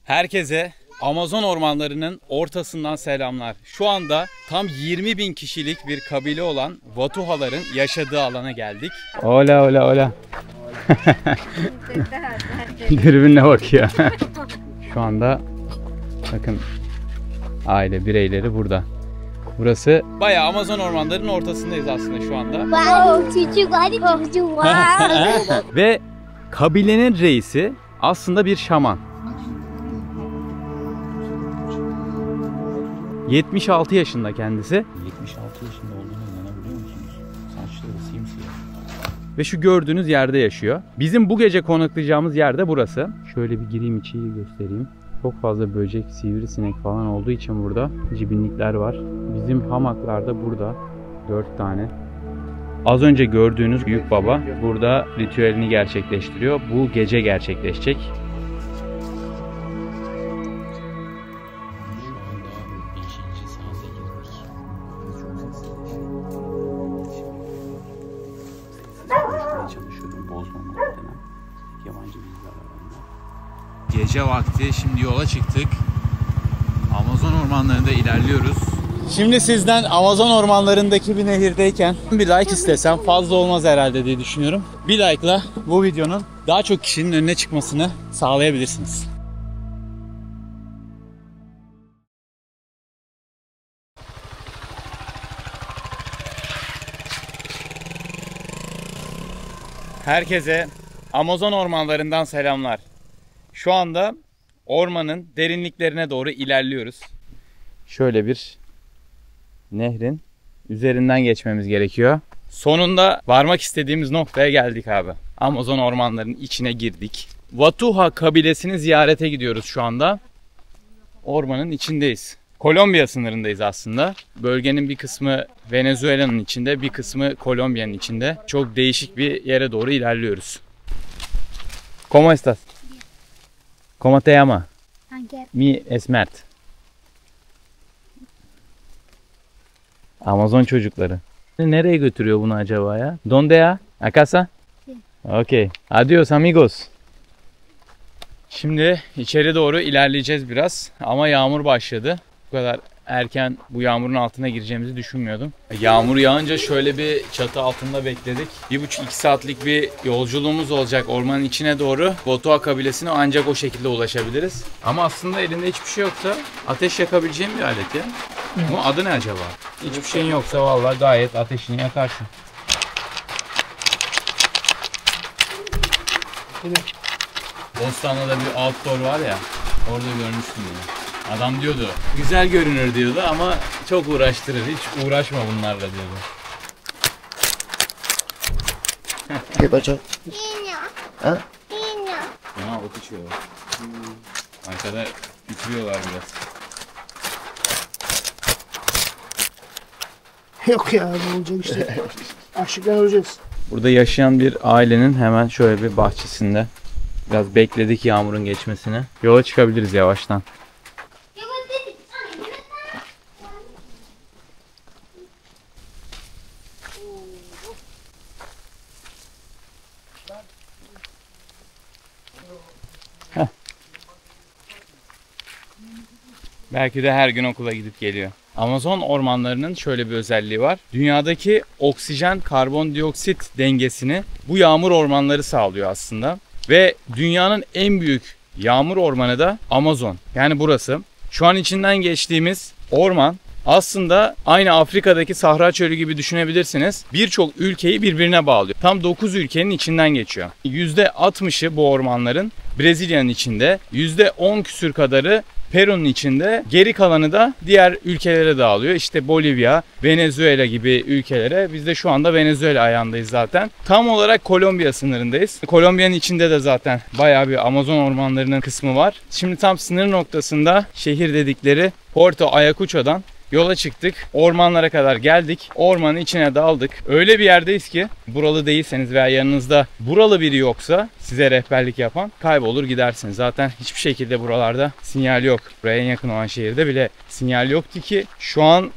Herkese Amazon ormanlarının ortasından selamlar. Şu anda tam 20.000 kişilik bir kabile olan Watuhaların yaşadığı alana geldik. Ola ola ola. Dürbünle bakıyor. Şu anda bakın aile bireyleri burada. Burası bayağı Amazon ormanlarının ortasındayız aslında şu anda. Ve kabilenin reisi aslında bir şaman. 76 yaşında kendisi. 76 yaşında olduğuna inanabiliyor musunuz? Saçları simsiyah. Ve şu gördüğünüz yerde yaşıyor. Bizim bu gece konaklayacağımız yer de burası. Şöyle bir gireyim, içeriği göstereyim. Çok fazla böcek, sivrisinek falan olduğu için burada cibinlikler var. Bizim hamaklar da burada 4 tane. Az önce gördüğünüz büyük baba burada ritüelini gerçekleştiriyor. Bu gece gerçekleşecek. Gece vakti, şimdi yola çıktık. Amazon ormanlarında ilerliyoruz. Şimdi sizden Amazon ormanlarındaki bir nehirdeyken bir like istesem fazla olmaz herhalde diye düşünüyorum. Bir like'la bu videonun daha çok kişinin önüne çıkmasını sağlayabilirsiniz. Herkese Amazon ormanlarından selamlar. Şu anda ormanın derinliklerine doğru ilerliyoruz. Şöyle bir nehrin üzerinden geçmemiz gerekiyor. Sonunda varmak istediğimiz noktaya geldik abi. Amazon ormanlarının içine girdik. Watuha kabilesini ziyarete gidiyoruz şu anda. Ormanın içindeyiz. Kolombiya sınırındayız aslında. Bölgenin bir kısmı Venezuela'nın içinde, bir kısmı Kolombiya'nın içinde. Çok değişik bir yere doğru ilerliyoruz. ¿Cómo estás? ¿Cómo te llamas? Mi es Mert. Amazon çocukları. Nereye götürüyor bunu acaba ya? ¿Dónde ya? ¿A casa? Okay. Adiós amigos. Şimdi içeri doğru ilerleyeceğiz biraz. Ama yağmur başladı. Bu kadar erken bu yağmurun altına gireceğimizi düşünmüyordum. Yağmur yağınca şöyle bir çatı altında bekledik. 1,5-2 saatlik bir yolculuğumuz olacak ormanın içine doğru. Watuha kabilesine ancak o şekilde ulaşabiliriz. Ama aslında elinde hiçbir şey yoksa ateş yakabileceğim bir alet ya. Bunun adı ne acaba? Hiçbir şeyin yoksa vallahi gayet ateşini yakarsın. Bostanlı'da bir outdoor var ya, orada görmüştüm bunu. Adam diyordu, güzel görünür diyordu ama çok uğraştırır, hiç uğraşma bunlarla diyordu. ¿Qué pasó? ¿Ah? Ya ot içiyorlar. Arkada üflüyorlar biraz. Yok ya, ne olacak işte. Açlıktan öleceğiz. Burada yaşayan bir ailenin hemen şöyle bir bahçesinde. Biraz bekledik yağmurun geçmesini. Yola çıkabiliriz yavaştan. Belki de her gün okula gidip geliyor. Amazon ormanlarının şöyle bir özelliği var. Dünyadaki oksijen karbondioksit dengesini bu yağmur ormanları sağlıyor aslında. Ve dünyanın en büyük yağmur ormanı da Amazon. Yani burası. Şu an içinden geçtiğimiz orman aslında aynı Afrika'daki Sahra Çölü gibi düşünebilirsiniz. Birçok ülkeyi birbirine bağlıyor. Tam 9 ülkenin içinden geçiyor. %60'ı bu ormanların Brezilya'nın içinde, %10 küsür kadarı Peru'nun içinde, geri kalanı da diğer ülkelere dağılıyor. İşte Bolivya, Venezuela gibi ülkelere. Biz de şu anda Venezuela ayağındayız zaten. Tam olarak Kolombiya sınırındayız. Kolombiya'nın içinde de zaten bayağı bir Amazon ormanlarının kısmı var. Şimdi tam sınır noktasında şehir dedikleri Puerto Ayacucho'dan yola çıktık. Ormanlara kadar geldik. Ormanın içine daldık. Öyle bir yerdeyiz ki buralı değilseniz veya yanınızda buralı biri yoksa size rehberlik yapan kaybolur gidersiniz. Zaten hiçbir şekilde buralarda sinyal yok. Buraya en yakın olan şehirde bile sinyal yoktu ki şu an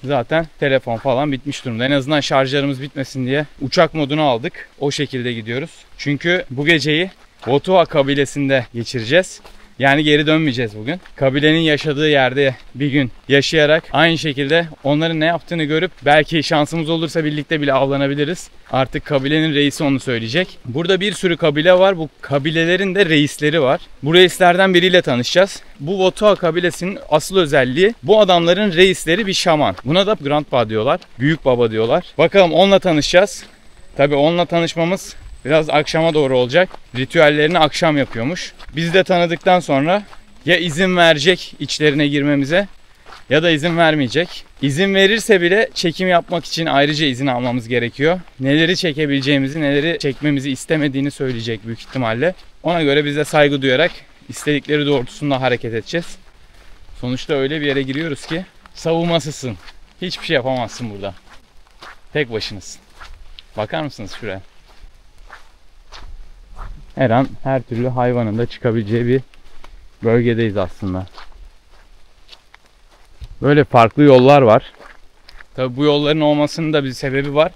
zaten telefon falan bitmiş durumda. En azından şarjlarımız bitmesin diye uçak modunu aldık. O şekilde gidiyoruz. Çünkü bu geceyi Watuha kabilesinde geçireceğiz. Yani geri dönmeyeceğiz bugün. Kabilenin yaşadığı yerde bir gün yaşayarak aynı şekilde onların ne yaptığını görüp belki şansımız olursa birlikte bile avlanabiliriz. Artık kabilenin reisi onu söyleyecek. Burada bir sürü kabile var. Bu kabilelerin de reisleri var. Bu reislerden biriyle tanışacağız. Bu Watoa kabilesinin asıl özelliği, bu adamların reisleri bir şaman. Buna da grandpa diyorlar. Büyük baba diyorlar. Bakalım onunla tanışacağız. Tabii onunla tanışmamız biraz akşama doğru olacak. Ritüellerini akşam yapıyormuş. Biz de tanıdıktan sonra ya izin verecek içlerine girmemize ya da izin vermeyecek. İzin verirse bile çekim yapmak için ayrıca izin almamız gerekiyor. Neleri çekebileceğimizi, neleri çekmemizi istemediğini söyleyecek büyük ihtimalle. Ona göre biz de saygı duyarak istedikleri doğrultusunda hareket edeceğiz. Sonuçta öyle bir yere giriyoruz ki savunmasızsın. Hiçbir şey yapamazsın burada. Tek başınasın. Bakar mısınız şuraya? Her an her türlü hayvanın da çıkabileceği bir bölgedeyiz aslında. Böyle farklı yollar var. Tabii bu yolların olmasının da bir sebebi var.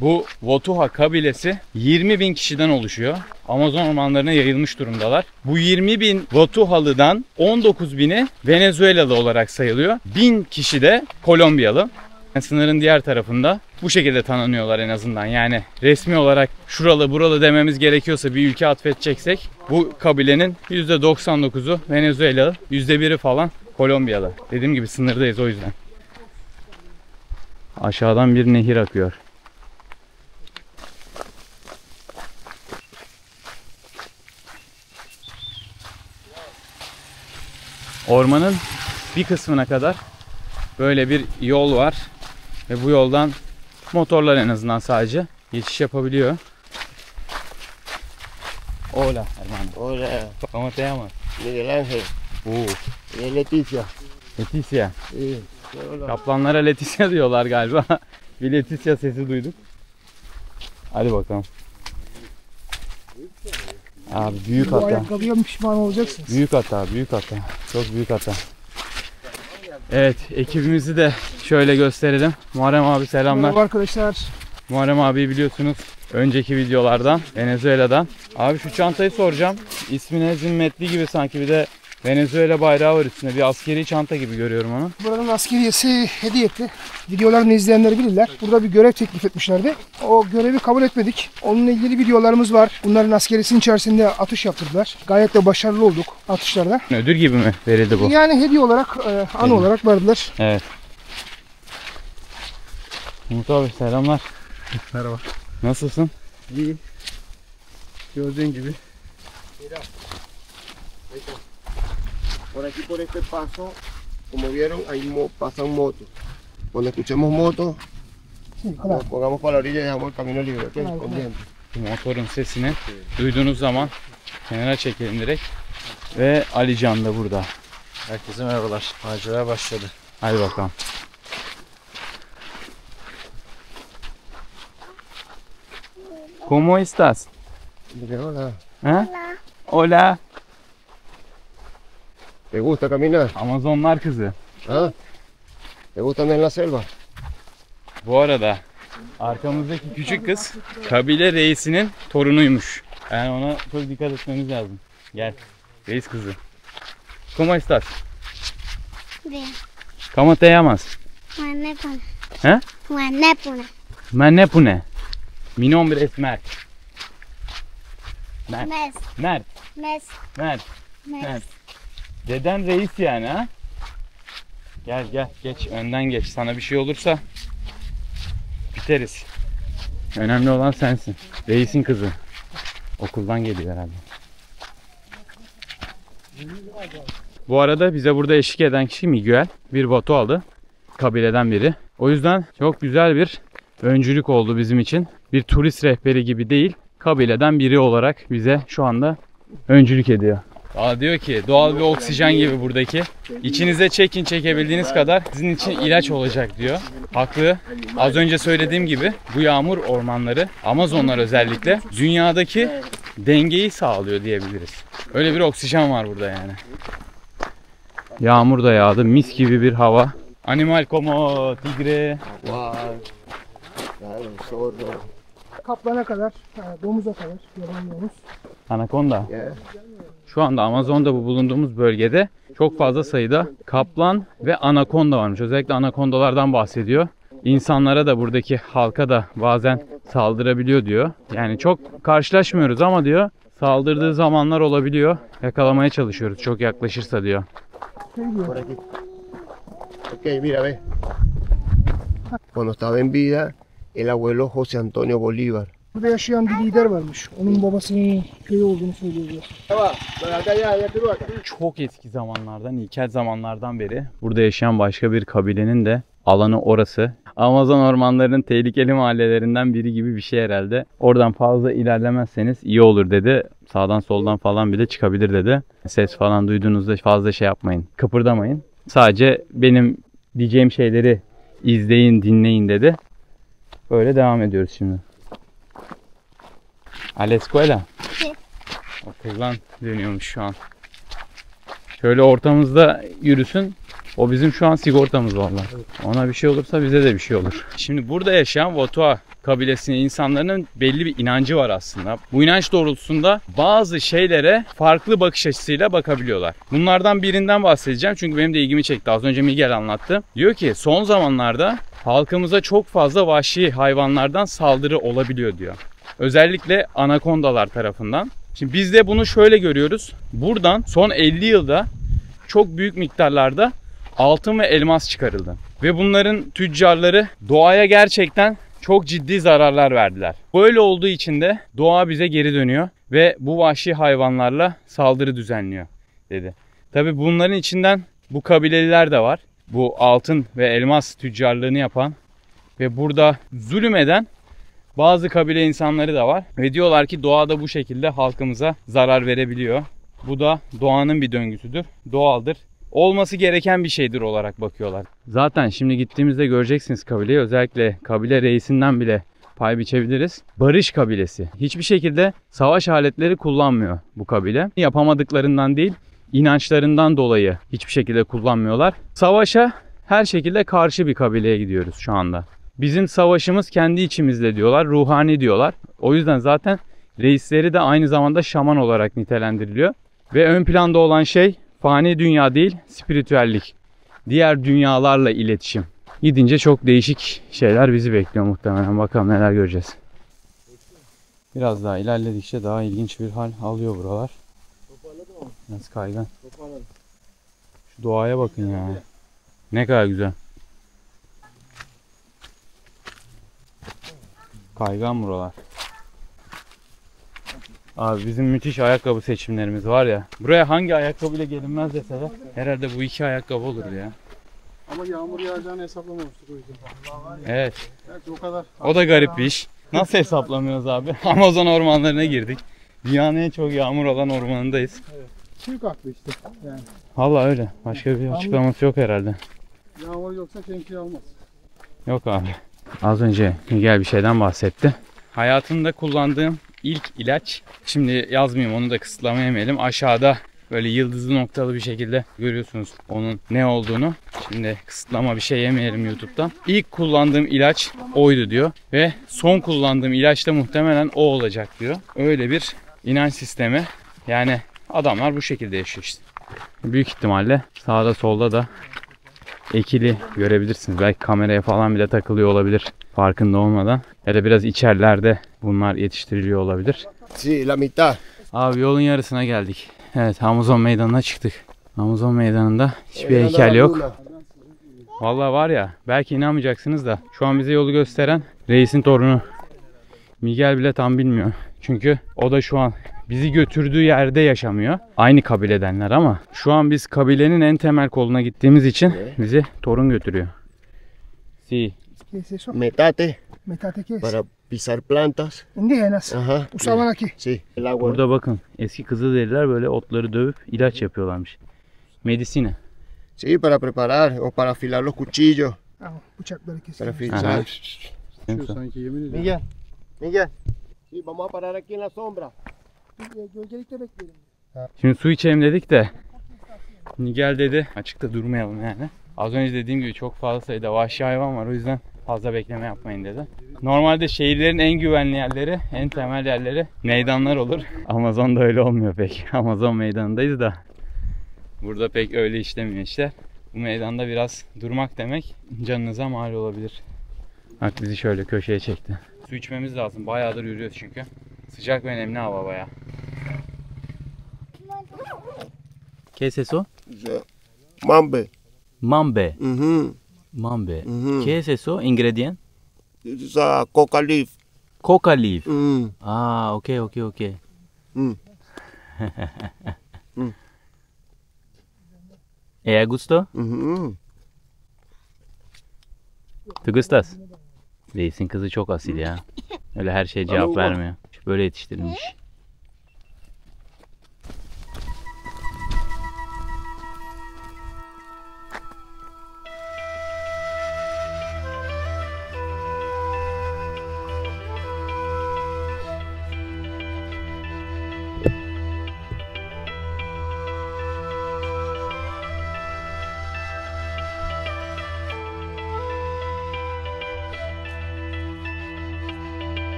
Bu Watoa kabilesi 20.000 kişiden oluşuyor. Amazon ormanlarına yayılmış durumdalar. Bu 20.000 Watoalı'dan 19.000'i Venezuelalı olarak sayılıyor. 1000 kişi de Kolombiyalı. Sınırın diğer tarafında bu şekilde tanınıyorlar en azından. Yani resmi olarak şuralı buralı dememiz gerekiyorsa bir ülke atfedeceksek bu kabilenin %99'u Venezuelalı, %1'i falan Kolombiyalı. Dediğim gibi sınırdayız o yüzden. Aşağıdan bir nehir akıyor. Ormanın bir kısmına kadar böyle bir yol var. Ve bu yoldan motorlar en azından sadece geçiş yapabiliyor. Hola, hermano. Hola, ¿Cómo te llamas? Miguel Ángel. Y Leticia. Leticia. Sí, hola. Kaplanlara Leticia diyorlar galiba. Bir Leticia sesi duyduk. Hadi bakalım. Abi büyük Bu hata. ayakkabıya pişman olacaksınız. Büyük hata, büyük hata. Çok büyük hata. Evet, ekibimizi de şöyle gösterelim. Muharrem abi selamlar. Merhaba arkadaşlar. Muharrem abi biliyorsunuz önceki videolardan, Venezuela'dan. Abi şu çantayı soracağım. İsmine zimmetli gibi sanki, bir de Venezuela bayrağı var üstünde. Bir askeri çanta gibi görüyorum onu. Buranın askeriyesi hediye etti. Videolarını izleyenler bilirler. Burada bir görev teklif etmişlerdi. O görevi kabul etmedik. Onunla ilgili videolarımız var. Bunların askerisinin içerisinde atış yaptırdılar. Gayet de başarılı olduk atışlarda. Ödül gibi mi verildi bu? Yani hediye olarak, an olarak verdiler. Evet. Umut abi selamlar. Merhaba. Nasılsın? İyi. Gördüğün gibi. Por aquí, por este paso, como vieron, ahí pasan motos. Cuando escuchemos motos, nos pongamos para la orilla y dejamos el camino libre, ¿ok? Pendiente. Bu motorun sesini duyduğunuz zaman kenara çekelim direkt. Ve Ali Can da burada. Herkese merhabalar. Macera başladı. Hadi bakalım. ¿Cómo estás? Dile hola. Ha? Hola. ¿Te gusta caminar? Amazonlar kızı. ¿Ah? ¿Te gusta andar en la selva? Bu arada arkamızdaki küçük kız kabile reisinin torunuymuş. Yani ona çok dikkat etmemiz lazım. Gel. Reis kızı. ¿Cómo estás? Bien. ¿Cómo te llamas? Juanépona. ¿Eh? Juanépona. Manepune. Mi nombre es Mert. Mert. Mes. Mert. Mes. Mert. Mes. Evet. Deden reis yani ha? Gel gel geç, önden geç. Sana bir şey olursa biteriz. Önemli olan sensin. Reisin kızı. Okuldan geliyor herhalde. Bu arada bize burada eşlik eden kişi Miguel. Bir Watoalı kabileden biri. O yüzden çok güzel bir öncülük oldu bizim için. Bir turist rehberi gibi değil, kabileden biri olarak bize şu anda öncülük ediyor. Diyor ki doğal bir oksijen gibi buradaki. İçinize çekin, çekebildiğiniz kadar sizin için ilaç olacak diyor. Haklı. Az önce söylediğim gibi bu yağmur ormanları, Amazonlar özellikle dünyadaki dengeyi sağlıyor diyebiliriz. Öyle bir oksijen var burada yani. Yağmur da yağdı. Mis gibi bir hava. Animal como tigre. Guau. Claro, zorro. Kaplana kadar, domuza kadar yaban domuz. Anakonda. Yeah. Şu anda Amazon'da bu bulunduğumuz bölgede çok fazla sayıda kaplan ve anakonda varmış. Özellikle anakondalardan bahsediyor. İnsanlara da buradaki halka da bazen saldırabiliyor diyor. Yani çok karşılaşmıyoruz ama diyor saldırdığı zamanlar olabiliyor. Yakalamaya çalışıyoruz çok yaklaşırsa diyor. Por aquí. Ok, mira, ve. Cuando estaba en vida, el abuelo José Antonio Bolívar. Burada yaşayan bir lider varmış. Onun babasının köyü olduğunu söylüyorlar. Çok eski zamanlardan, ilkel zamanlardan beri burada yaşayan başka bir kabilenin de alanı orası. Amazon ormanlarının tehlikeli mahallelerinden biri gibi bir şey herhalde. Oradan fazla ilerlemezseniz iyi olur dedi. Sağdan soldan falan bile çıkabilir dedi. Ses falan duyduğunuzda fazla şey yapmayın. Kıpırdamayın. Sadece benim diyeceğim şeyleri izleyin, dinleyin dedi. Böyle devam ediyoruz şimdi. A la escuela. Sí. Okuldan dönüyormuş şu an. Şöyle ortamızda yürüsün. O bizim şu an sigortamız vallahi. Ona bir şey olursa bize de bir şey olur. Şimdi burada yaşayan Wotua kabilesinin insanların belli bir inancı var aslında. Bu inanç doğrultusunda bazı şeylere farklı bakış açısıyla bakabiliyorlar. Bunlardan birinden bahsedeceğim çünkü benim de ilgimi çekti. Az önce Miguel anlattı. Diyor ki son zamanlarda halkımıza çok fazla vahşi hayvanlardan saldırı olabiliyor diyor. Özellikle anakondalar tarafından. Şimdi biz de bunu şöyle görüyoruz. Buradan son 50 yılda çok büyük miktarlarda altın ve elmas çıkarıldı. Ve bunların tüccarları doğaya gerçekten çok ciddi zararlar verdiler. Böyle olduğu için de doğa bize geri dönüyor ve bu vahşi hayvanlarla saldırı düzenliyor dedi. Tabi bunların içinden bu kabileliler de var. Bu altın ve elmas tüccarlığını yapan ve burada zulüm eden bazı kabile insanları da var. Ve diyorlar ki doğada bu şekilde halkımıza zarar verebiliyor. Bu da doğanın bir döngüsüdür. Doğaldır. Olması gereken bir şeydir olarak bakıyorlar. Zaten şimdi gittiğimizde göreceksiniz kabileyi. Özellikle kabile reisinden bile pay biçebiliriz. Barış kabilesi. Hiçbir şekilde savaş aletleri kullanmıyor bu kabile. Yapamadıklarından değil, inançlarından dolayı hiçbir şekilde kullanmıyorlar. Savaşa her şekilde karşı bir kabileye gidiyoruz şu anda. Bizim savaşımız kendi içimizde diyorlar, ruhani diyorlar. O yüzden zaten reisleri de aynı zamanda şaman olarak nitelendiriliyor. Ve ön planda olan şey fani dünya değil, spiritüellik. Diğer dünyalarla iletişim. Gidince çok değişik şeyler bizi bekliyor muhtemelen. Bakalım neler göreceğiz. Biraz daha ilerledikçe daha ilginç bir hal alıyor buralar. Biraz kaygan. Şu doğaya bakın ya. Ne kadar güzel. Kaygan buralar. Abi bizim müthiş ayakkabı seçimlerimiz var ya. Buraya hangi ayakkabıyla gelinmez deseler herhalde bu iki ayakkabı olur ya. Ama yağmur yağacağını hesaplamamıştık o yüzden. Evet. Belki o kadar. O da garip bir iş. Nasıl hesaplamıyoruz abi? Amazon ormanlarına girdik. Dünyanın en çok yağmur olan ormanındayız. Türk aklı işte. Yani Vallahi öyle. Başka bir açıklaması yok herhalde. yağmur yoksa şemsiye olmaz. Yok abi. Az önce Miguel bir şeyden bahsetti. Hayatımda kullandığım ilk ilaç. Şimdi yazmayayım, onu da kısıtlamayalım. Aşağıda böyle yıldızlı noktalı bir şekilde görüyorsunuz onun ne olduğunu. Şimdi kısıtlama bir şey yemeyelim YouTube'dan. İlk kullandığım ilaç oydu diyor. Ve son kullandığım ilaç da muhtemelen o olacak diyor. Öyle bir inanç sistemi. Yani adamlar bu şekilde yaşıyor işte. Büyük ihtimalle sağda solda da ekili görebilirsiniz. Belki kameraya falan bile takılıyor olabilir farkında olmadan. Ya da biraz içerilerde bunlar yetiştiriliyor olabilir. Sí, la mitad. Abi yolun yarısına geldik. Evet, Amazon meydanına çıktık. Amazon meydanında hiçbir heykel yok. Vallahi var ya, belki inanmayacaksınız da şu an bize yolu gösteren reisin torunu. Miguel bile tam bilmiyor. Çünkü o da şu an bizi götürdüğü yerde yaşamıyor. Aynı kabiledenler ama şu an biz kabilenin en temel koluna gittiğimiz için bizi torun götürüyor. Sí. ¿Qué es eso? Metate Metate, ¿qué es? para pisar plantas. Indígenas. Ajá. Usaban aquí. Sí, el agua. Burada bakın eski Kızılderililer böyle otları dövüp ilaç yapıyorlarmış. Medisine. Sí, para preparar o para afilar los cuchillos. Tamam, bıçakları Para keselim. afilar. Şu sanki yemin ediyorum. Miguel, Miguel. Sí, vamos a parar aquí en la sombra. Gölgelikte bekleyelim. Şimdi su içelim dedik de Miguel dedi açıkta durmayalım yani. Az önce dediğim gibi çok fazla sayıda vahşi hayvan var, o yüzden Fazla bekleme yapmayın dedi. Normalde şehirlerin en güvenli yerleri, en temel yerleri meydanlar olur. Amazon'da öyle olmuyor pek. Amazon meydanındayız da. Burada pek öyle işlemiyor işler. Bu meydanda biraz durmak demek canınıza mal olabilir. Bak bizi şöyle köşeye çekti. Su içmemiz lazım. Bayağıdır yürüyoruz çünkü. Sıcak ve nemli hava bayağı. ¿Qué es eso? Mambe. Mambe. Mhm. Mambe. Mhm. ¿Qué es eso? Ingredient? This is a coca leaf. Coca leaf. Mm. Ah, okay. Mm. Gusto? Mhm. ¿Te gustas? Reis'in kızı çok asil ya. Öyle her şeye cevap vermiyor. Böyle yetiştirilmiş.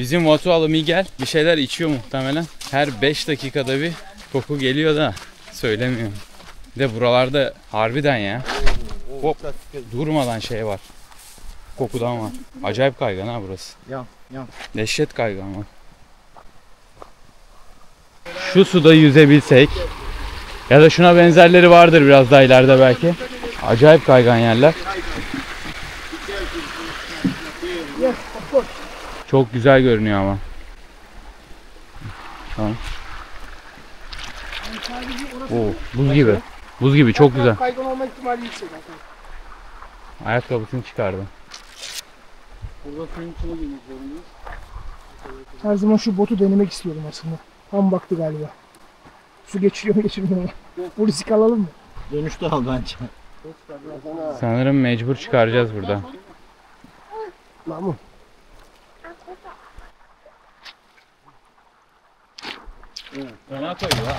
Bizim Vatualı Miguel bir şeyler içiyor muhtemelen. Her 5 dakikada bir koku geliyor da söylemiyorum. Bir de buralarda harbiden ya. Hop, durmadan şey var. Kokudan var. Acayip kaygan ha burası. Ya. Dehşet kaygan var. Şu suda yüzebilsek ya da şuna benzerleri vardır biraz daha ileride belki. Acayip kaygan yerler. Çok güzel görünüyor ama. Tamam. Oo, buz gibi. Buz gibi, çok güzel. Kaygan olma ihtimali yüksek. Ayakkabısını çıkardım. Burada suyun içine girmek zorundayız. Her zaman şu botu denemek istiyorum aslında. Tam baktı galiba. Su geçiriyor mu geçirmiyor mu? Bu risk alalım mı? Dönüşte al bence. Sanırım mecbur çıkaracağız burada. Mahmut. Öne koyuyor ha.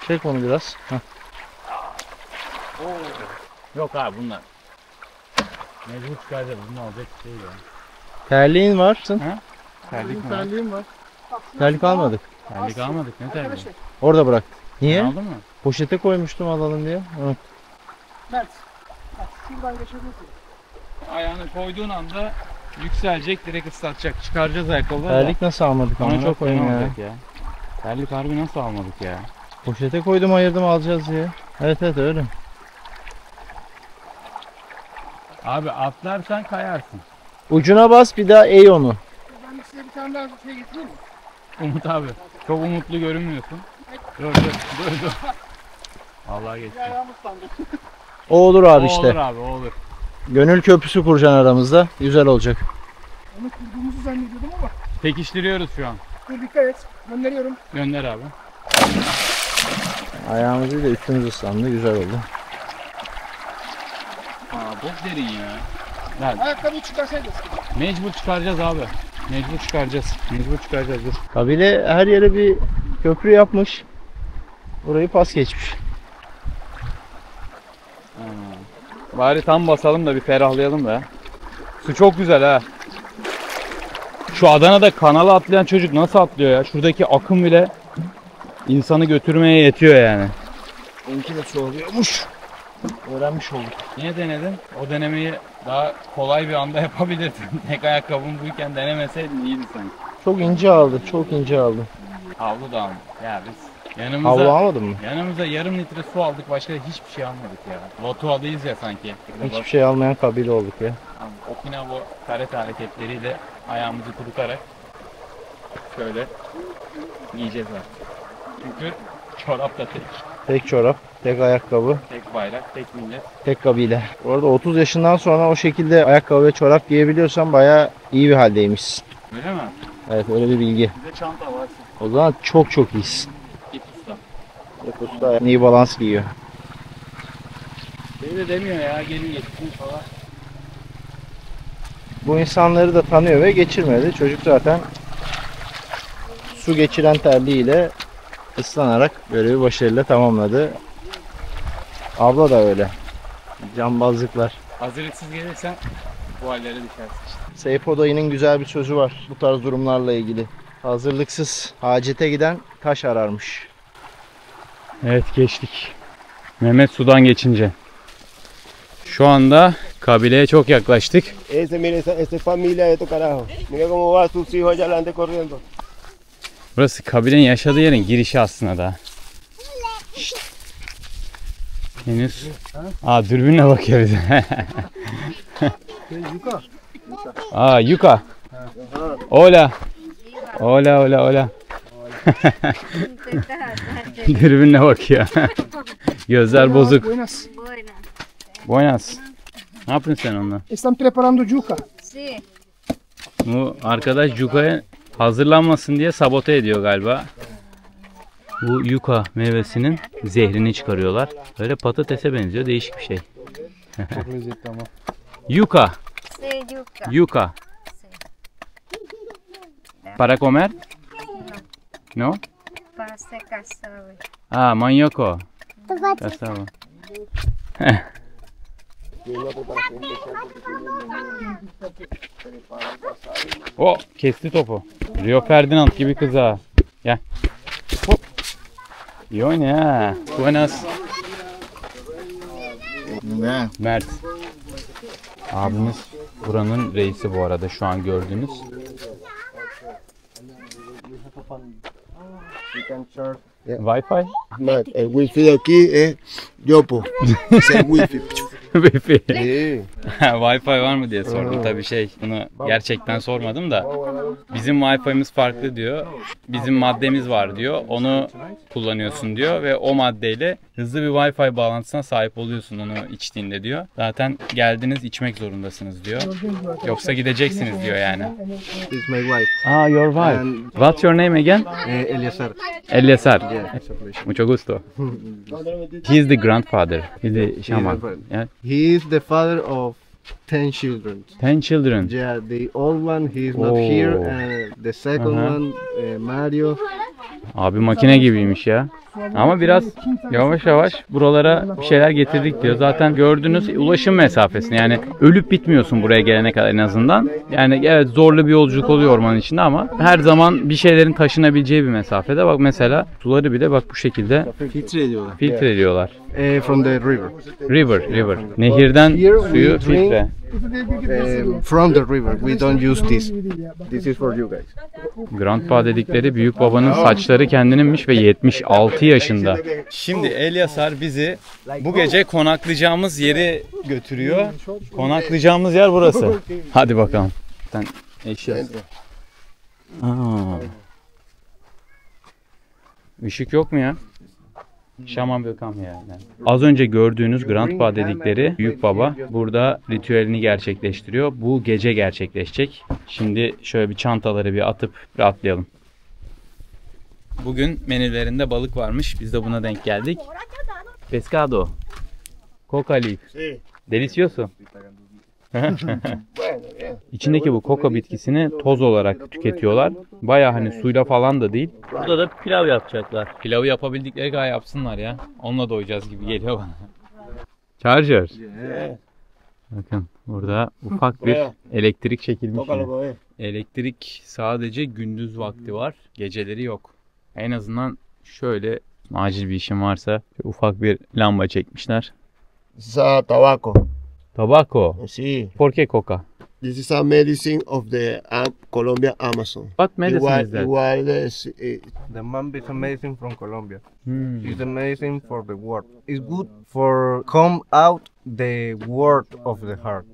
Çek onu biraz. Heh. Yok abi bunlar. Mecbur çıkaracağız. Bunun olacak bir şey ya. Terliğin var. Terlik mi? Terliğim var. Terlik almadık. Terlik almadık. Ne terlik? Arkadaşlar, Orada bırak. Niye? Aldın mı? Poşete koymuştum alalım diye. Unut. Mert. Bak şuradan geçebilirsin. Ayağını koyduğun anda yükselecek, direkt ıslatacak. Çıkaracağız ayakkabıları da. Terlik nasıl almadık? Ona Amına çok koyayım fena ya. olacak ya. Terlik harbi nasıl almadık ya? Poşete koydum ayırdım alacağız diye. Evet öyle. Abi atlarsan kayarsın. Ucuna bas bir daha eğ onu. Ben de size bir tane daha şey getireyim mi? Umut abi. Çok umutlu görünmüyorsun. Dur. Vallahi geçti. Ayağım ıslandı. O olur abi O işte. olur abi, o olur. Gönül köprüsü kuracaksın aramızda. Güzel olacak. Onu kurduğumuzu zannediyordum ama. Pekiştiriyoruz şu an. Dur dikkat et. Gönderiyorum. Gönder abi. Ayağımız değil de üstümüz ıslandı. Güzel oldu. Aa, bok derin ya. Lan, Ayakkabıyı çıkarsaydınız. mecbur çıkaracağız abi. Mecbur çıkaracağız dur. Kabile her yere bir köprü yapmış. Burayı pas geçmiş. Bari tam basalım da bir ferahlayalım da. Su çok güzel ha. Şu Adana'da kanala atlayan çocuk nasıl atlıyor ya? Şuradaki akım bile insanı götürmeye yetiyor yani. Benimki de çoğalıyormuş. Öğrenmiş olduk. Niye denedin? O denemeyi daha kolay bir anda yapabilirdin. Tek ayakkabın buyken denemeseydin iyiydi sanki. Çok ince aldı, çok ince aldı. Havlu da aldık. Ya biz Havlu yanımıza almadın mı? yarım litre su aldık, başka hiçbir şey almadık ya. Lotua'dayız ya sanki. Hiçbir şey almayan kabile olduk ya. Okinawa karate hareketleriyle ayağımızı kurutarak şöyle giyeceğiz artık. Çünkü çorap da tek. Tek çorap, tek ayakkabı, Tek bayrak, tek millet. tek kabile. Orada 30 yaşından sonra o şekilde ayakkabı ve çorap giyebiliyorsan bayağı iyi bir haldeymişsin. Öyle mi? Evet, öyle bir bilgi. Bir de çanta var. O zaman çok çok iyisin. Git usta. Hep usta iyi balans giyiyor. Beni de demiyor ya, gelin geçsin falan. Bu insanları da tanıyor ve geçirmedi. Çocuk zaten su geçiren terliğiyle ıslanarak görevi başarıyla tamamladı. Abla da öyle. Cambazlıklar. Hazırlıksız gelirsen bu hallere düşersin işte. Seyfo dayının güzel bir sözü var bu tarz durumlarla ilgili. Hazırlıksız hacete giden taş ararmış. Evet, geçtik. Mehmet sudan geçince. Şu anda kabileye çok yaklaştık. Ese, mire, esa es familia de tu carajo. Mira cómo va sus hijos allá adelante corriendo. Burası kabilenin yaşadığı yerin girişi aslında da. Şşt. Henüz. Aa, dürbünle bakıyor bize. Yuka. Aa, Yuka. Hola. Hola, hola, hola. Dürbünle bakıyor. Gözler bozuk. Buenas. Buenas. Ne yapıyorsun sen onunla? Están preparando yuca. Sí. Bu arkadaş Yuka'ya hazırlanmasın diye sabote ediyor galiba. Bu yuka meyvesinin zehrini çıkarıyorlar. Böyle patatese benziyor, değişik bir şey. Çok lezzetli ama. Yuka. Sí, yuca. Yuka. Para comer? No? Para ser casabe. Ah, manioco. Cassava. O kesti topu. Rio Ferdinand gibi kız ha. Gel. Hop. İyi oyna ha. Buenas. Mert. Abimiz buranın reisi bu arada, şu an gördüğünüz. Wi-Fi? No, el wifi de aquí es Yopo. Es el wifi. Wi-Fi. Sí. Wi-Fi var mı diye sordum. Tabii bunu gerçekten sormadım da. Bizim Wi-Fi'miz farklı diyor. Bizim maddemiz var diyor. Onu kullanıyorsun diyor ve o maddeyle hızlı bir Wi-Fi bağlantısına sahip oluyorsun onu içtiğinde diyor. Zaten geldiniz, içmek zorundasınız diyor. Yoksa gideceksiniz diyor yani. It's my wife. Ah, your wife. What's your name again? Eliasar. Eliasar. Mucho gusto. He is the grandfather. He's the shaman. Yeah. He is the father of 10 children. 10 children. Yeah, the old one he is not Oh. here, and the second one Mario. Abi makine gibiymiş ya. Ama biraz yavaş yavaş buralara bir şeyler getirdik diyor. Zaten gördüğünüz ulaşım mesafesini, yani ölüp bitmiyorsun buraya gelene kadar en azından. Yani evet, zorlu bir yolculuk oluyor ormanın içinde ama her zaman bir şeylerin taşınabileceği bir mesafede. Bak mesela suları bile bak bu şekilde Filtre ediyorlar. filtre ediyorlar. From the river. River. Nehirden suyu filtre. From the river. We don't use this. This is for you guys. Grandpa dedikleri büyük babanın saçları kendininmiş ve 76 yaşında. Şimdi Eliasar bizi bu gece konaklayacağımız yere götürüyor. Konaklayacağımız yer burası. Hadi bakalım. Sen eşyası. Işık yok mu ya? Şaman Welcome yani. Az önce gördüğünüz Grandpa dedikleri büyük baba burada ritüelini gerçekleştiriyor. Bu gece gerçekleşecek. Şimdi şöyle bir çantaları bir atıp rahatlayalım. Bugün menülerinde balık varmış. Biz de buna denk geldik. Pescado. Coca leaf. Sí. Delicioso. Bueno, bien. İçindeki bu koka bitkisini toz olarak tüketiyorlar. Baya hani suyla falan da değil. Burada da pilav yapacaklar. Pilavı yapabildikleri kadar yapsınlar ya. Onunla doyacağız gibi geliyor bana. Charger. Bakın burada ufak bir elektrik çekilmiş. Tócalo, bebé. Elektrik sadece gündüz vakti var. Geceleri yok. En azından şöyle acil bir işim varsa ufak bir lamba çekmişler. This is a tobacco. Tobacco. Sí. ¿Por qué coca? This is a medicine of the Colombia Amazon. What medicine is that? Igual The mambe is a medicine from Colombia. Hmm. It's a medicine for the word. It's good for come out the word of the heart.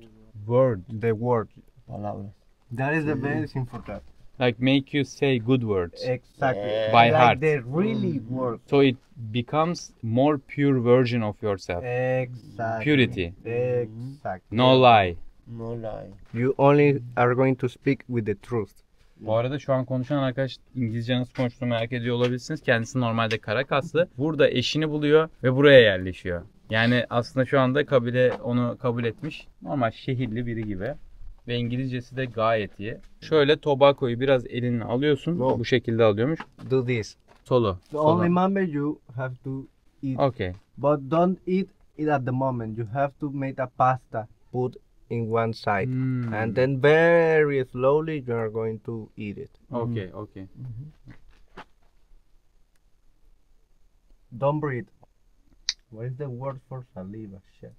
Word. The word. palabras. That is the medicine for that. Like make you say good words. Exactly. By like heart. the really word. So it becomes more pure version of yourself. Exactly. Purity. Exactly. No lie. No lie. You only are going to speak with the truth. Bu arada şu an konuşan arkadaş İngilizce nasıl konuştuğunu merak ediyor olabilirsiniz. Kendisi normalde Karakaslı. Burada eşini buluyor ve buraya yerleşiyor. Yani aslında şu anda kabile onu kabul etmiş. Normal şehirli biri gibi. Ve İngilizcesi de gayet iyi. Şöyle tobacco'yu biraz eline alıyorsun. No. Bu şekilde alıyormuş. Do this. Solo. The only mambe you have to eat. Okay. But don't eat it at the moment. You have to make a pasta. Put in one side. Hmm. And then very slowly you are going to eat it. Okay, okay. Don't breathe. What is the word for saliva? Shit.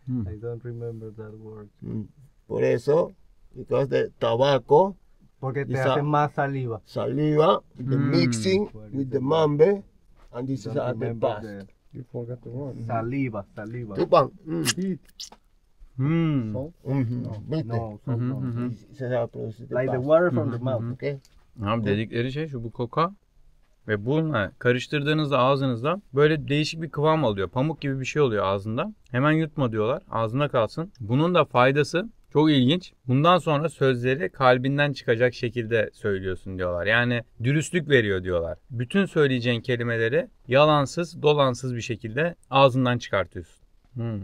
Hmm. I don't remember that word. Por eso, because the tobacco, Porque te It's hace a- más saliva. saliva, the mixing What is with the the mambe, and this is Don't at the remember past. the- You forgot the word. Saliva, saliva. Tupan. Hmm. ¿Viste? No, so Mhm, no. mhm. Se va a producir the Like the past. water from the mouth. Okay? Abi dedikleri şey şu, bu koka ve bununla karıştırdığınızda ağzınızda böyle değişik bir kıvam alıyor. Pamuk gibi bir şey oluyor ağzında. Hemen yutma diyorlar. Ağzında kalsın. Bunun da faydası çok ilginç. Bundan sonra sözleri kalbinden çıkacak şekilde söylüyorsun diyorlar. Yani dürüstlük veriyor diyorlar. Bütün söyleyeceğin kelimeleri yalansız, dolansız bir şekilde ağzından çıkartıyorsun.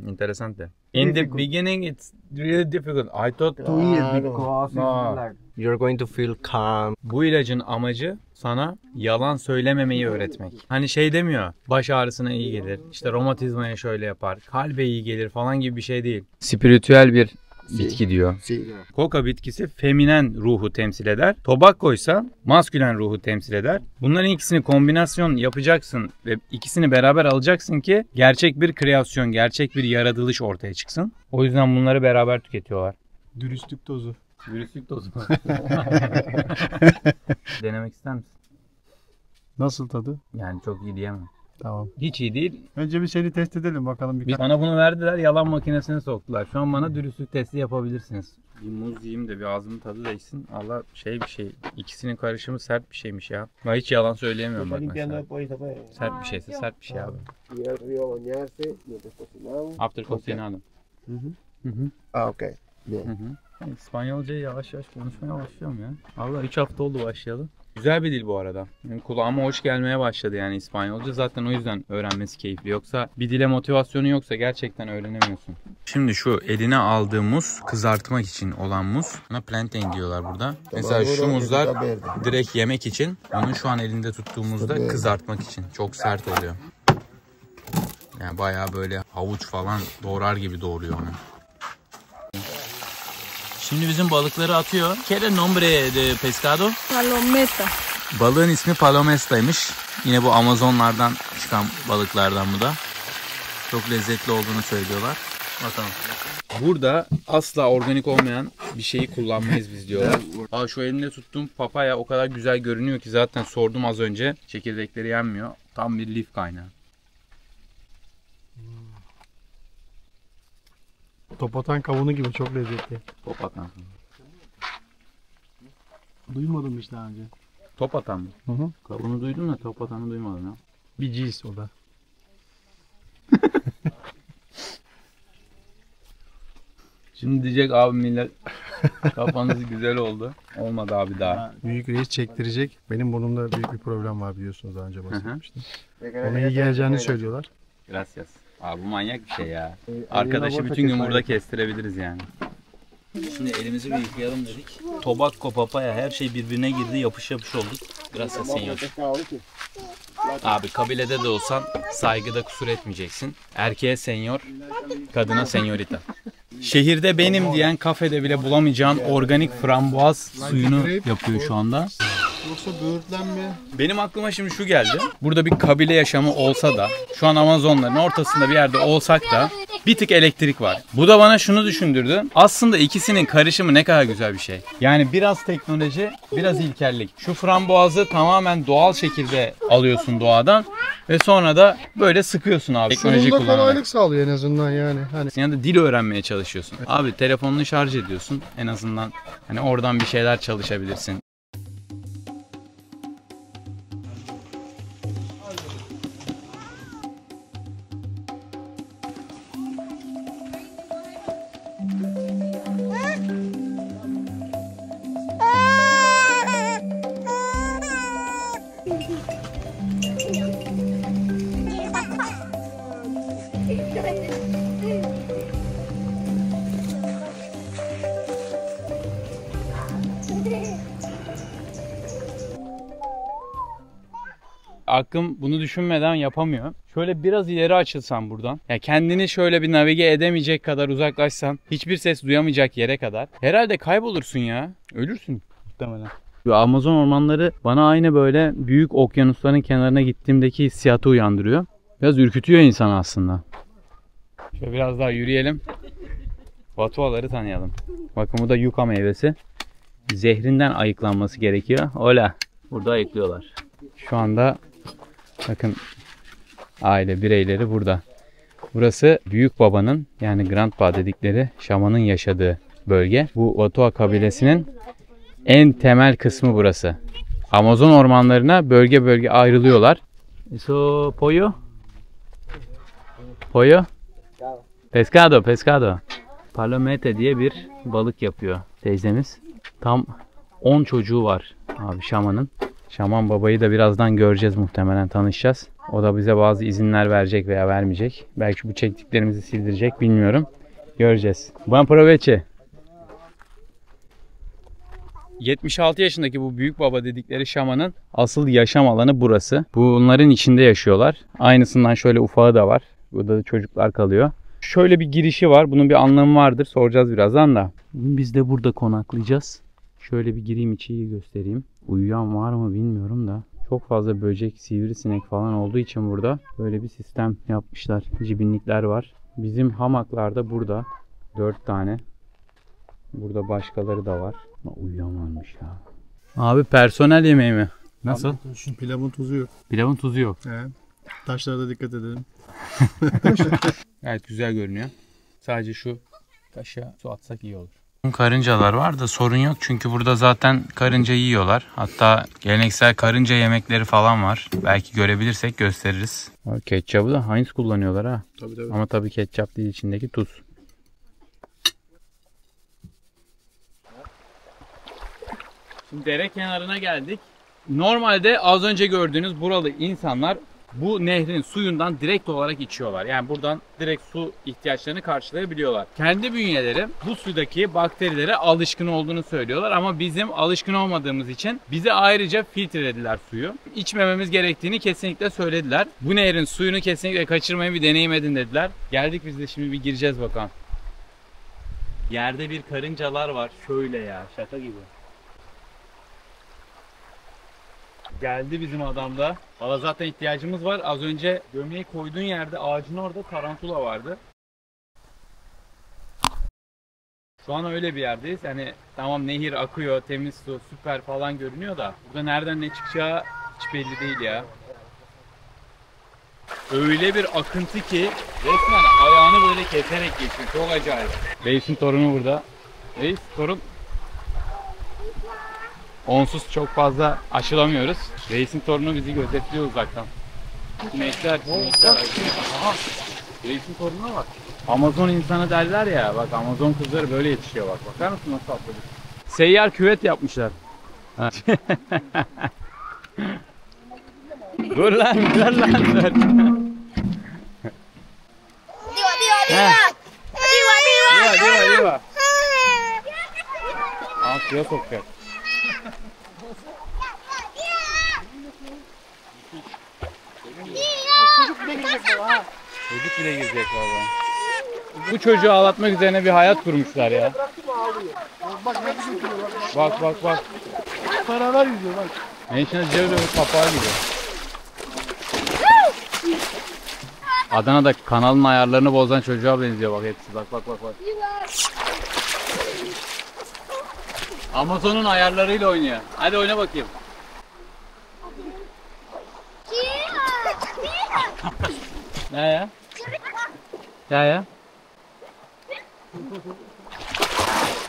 Enteresan de. In the Difficult. beginning it's really difficult. I thought To eat Claro. because No. it's like you're going to feel calm. bu ilacın amacı sana yalan söylememeyi öğretmek. Hani şey demiyor, baş ağrısına iyi gelir, işte romatizmaya şöyle yapar, kalbe iyi gelir falan gibi bir şey değil. Spiritüel bir bitki diyor. Sí. Koka bitkisi feminen ruhu temsil eder. Tobacco ise maskülen ruhu temsil eder. Bunların ikisini kombinasyon yapacaksın ve ikisini beraber alacaksın ki gerçek bir kreasyon, gerçek bir yaratılış ortaya çıksın. O yüzden bunları beraber tüketiyorlar. Dürüstlük tozu. Virüslük tozu. Denemek ister misin? Nasıl tadı? Yani çok iyi diyemem. Tamam. Hiç iyi değil. Önce bir seni test edelim bakalım. Biz bana bunu verdiler, yalan makinesine soktular. Şu an bana dürüstlük testi yapabilirsiniz. Bir muz yiyeyim de bir ağzımın tadı değişsin. Allah bir şey. İkisinin karışımı sert bir şeymiş ya. Ben hiç yalan söyleyemiyorum bak Limpiando mesela. después y después. Sert bir şeyse sert bir şey abi. Ir al río a bañarse mientras cocinamos. After cocinado. Ah, okay. Bien. Yani İspanyolcayı yavaş yavaş konuşmaya başlıyorum ya. Allah 3 hafta oldu başlayalı. Güzel bir dil bu arada. Yani kulağıma hoş gelmeye başladı yani İspanyolca. Zaten o yüzden öğrenmesi keyifli. Yoksa bir dile motivasyonu yoksa gerçekten öğrenemiyorsun. Şimdi şu eline aldığım muz kızartmak için olan muz. Buna plantain diyorlar burada. Mesela şu muzlar direkt yemek için. Onu şu an elinde tuttuğumuzda kızartmak için. Çok sert oluyor. Yani bayağı böyle havuç falan doğrar gibi doğruyor onu. Şimdi bizim balıkları atıyor. ¿Qué era el nombre de pescado? Palometa. Balığın ismi Palomesta'ymış. Yine bu Amazonlardan çıkan balıklardan bu da. Çok lezzetli olduğunu söylüyorlar. Bakalım. Burada asla organik olmayan bir şeyi kullanmayız biz diyorlar. Aa, şu elimde tuttuğum papaya o kadar güzel görünüyor ki zaten sordum az önce. Çekirdekleri yenmiyor. Tam bir lif kaynağı. Topatan kavunu gibi çok lezzetli. Top atan. Duymadım hiç daha önce. Top atan mı? Hı hı. Kavunu duydum da top atanı duymadım ya. Bir cins o da. Şimdi diyecek abi millet kafanız güzel oldu. Olmadı abi daha. Büyük reis çektirecek. Benim burnumda büyük bir problem var biliyorsunuz daha önce hı. bahsetmiştim. Ona iyi geleceğini söylüyorlar. Gracias. Abi bu manyak bir şey ya. Arkadaşı bütün gün burada kestirebiliriz yani. Şimdi elimizi bir yıkayalım dedik. Tobacco, papaya her şey birbirine girdi. Yapış yapış olduk. Gracias señor. Abi kabilede de olsan saygıda kusur etmeyeceksin. Erkeğe senyor, kadına senyorita. Şehirde benim diyen kafede bile bulamayacağın organik frambuaz suyunu yapıyor şu anda. Yoksa böğürtlen mi? Benim aklıma şimdi şu geldi. Burada bir kabile yaşamı olsa da şu an Amazonların ortasında bir yerde olsak da bir tık elektrik var. Bu da bana şunu düşündürdü. Aslında ikisinin karışımı ne kadar güzel bir şey. Yani biraz teknoloji, biraz ilkellik. Şu frambuazı tamamen doğal şekilde alıyorsun doğadan ve sonra da böyle sıkıyorsun abi. Teknoloji Sunumda kullanarak. kolaylık sağlıyor en azından yani. Hani Ya da dil öğrenmeye çalışıyorsun. Abi telefonunu şarj ediyorsun. En azından hani oradan bir şeyler çalışabilirsin. Aklım bunu düşünmeden yapamıyor. Şöyle biraz ileri açılsan buradan. Ya kendini şöyle bir navige edemeyecek kadar uzaklaşsan, hiçbir ses duyamayacak yere kadar. Herhalde kaybolursun ya. Ölürsün muhtemelen. Amazon ormanları bana aynı böyle büyük okyanusların kenarına gittiğimdeki hissiyatı uyandırıyor. Biraz ürkütüyor insanı aslında. Şöyle biraz daha yürüyelim. Vatuaları tanıyalım. Bakın bu da yuka meyvesi. Zehrinden ayıklanması gerekiyor. Ola. Burada ayıklıyorlar. Şu anda bakın aile bireyleri burada. Burası büyük babanın yani grandpa dedikleri şamanın yaşadığı bölge. Bu Vatua kabilesinin en temel kısmı burası. Amazon ormanlarına bölge bölge ayrılıyorlar. Eso pollo? Pollo? Pescado, pescado. Palomete diye bir balık yapıyor teyzemiz. Tam 10 çocuğu var abi şamanın. Şaman babayı da birazdan göreceğiz, muhtemelen tanışacağız. O da bize bazı izinler verecek veya vermeyecek. Belki bu çektiklerimizi sildirecek, bilmiyorum. Göreceğiz. Buen provecho. 76 yaşındaki bu büyük baba dedikleri şamanın asıl yaşam alanı burası. Bunların içinde yaşıyorlar. Aynısından şöyle ufağı da var. Burada da çocuklar kalıyor. Şöyle bir girişi var. Bunun bir anlamı vardır. Soracağız birazdan da. Biz de burada konaklayacağız. Şöyle bir gireyim, içeriği göstereyim. Uyuyan var mı bilmiyorum da. Çok fazla böcek, sivrisinek falan olduğu için burada böyle bir sistem yapmışlar. Cibinlikler var. Bizim hamaklar da burada. 4 tane. Burada başkaları da var. Uyuyan varmış ya. Abi personel yemeği mi? Nasıl? şu pilavın tuzu yok. Pilavın tuzu yok. Taşlara da dikkat edelim. Gayet güzel görünüyor. Sadece şu taşa su atsak iyi olur. Karıncalar var da sorun yok çünkü burada zaten karınca yiyorlar. Hatta geleneksel karınca yemekleri falan var. Belki görebilirsek gösteririz. Ketçabı da Heinz kullanıyorlar ha. Tabii. Ama tabii ketçap değil, içindeki tuz. Şimdi dere kenarına geldik. Normalde az önce gördüğünüz buralı insanlar bu nehrin suyundan direkt olarak içiyorlar. Yani buradan direkt su ihtiyaçlarını karşılayabiliyorlar. Kendi bünyeleri bu sudaki bakterilere alışkın olduğunu söylüyorlar ama bizim alışkın olmadığımız için bize ayrıca filtrelediler suyu. İçmememiz gerektiğini kesinlikle söylediler. Bu nehrin suyunu kesinlikle kaçırmayın, bir deneyim edin dediler. Geldik biz de, şimdi bir gireceğiz bakalım. Yerde bir karıncalar var. Şöyle ya, şaka gibi. Geldi bizim adam da. Valla zaten ihtiyacımız var. Az önce gömleği koyduğun yerde ağacın orada tarantula vardı. Şu an öyle bir yerdeyiz. Yani tamam, nehir akıyor, temiz su, süper falan görünüyor da burada nereden ne çıkacağı hiç belli değil ya. Öyle bir akıntı ki resmen ayağını böyle keserek geçiyor. Çok acayip. Reis'in torunu burada. Reis, torun. Onsuz çok fazla aşılamıyoruz. Reis'in torunu bizi gözetliyor uzaktan. Sinekler. Aha! Reis'in torununa bak. Amazon insanı derler ya, bak Amazon kızları böyle yetişiyor bak. Bakar mısın nasıl atladı? Seyyar küvet yapmışlar. Dur lan, dur lan, dur. Diva. Aa, suya sokacak. Çocuk bile girecek valla. Bu çocuğu ağlatmak üzerine bir hayat kurmuşlar ya. Bak ne güzel. Bak. Paralar yüzüyor bak. National Geographic kapağı gibi. Adana'da kanalın ayarlarını bozan çocuğa benziyor bak hepsi. Bak. Amazon'un ayarlarıyla oynuyor. Hadi oyna bakayım. Ne ya? Ya.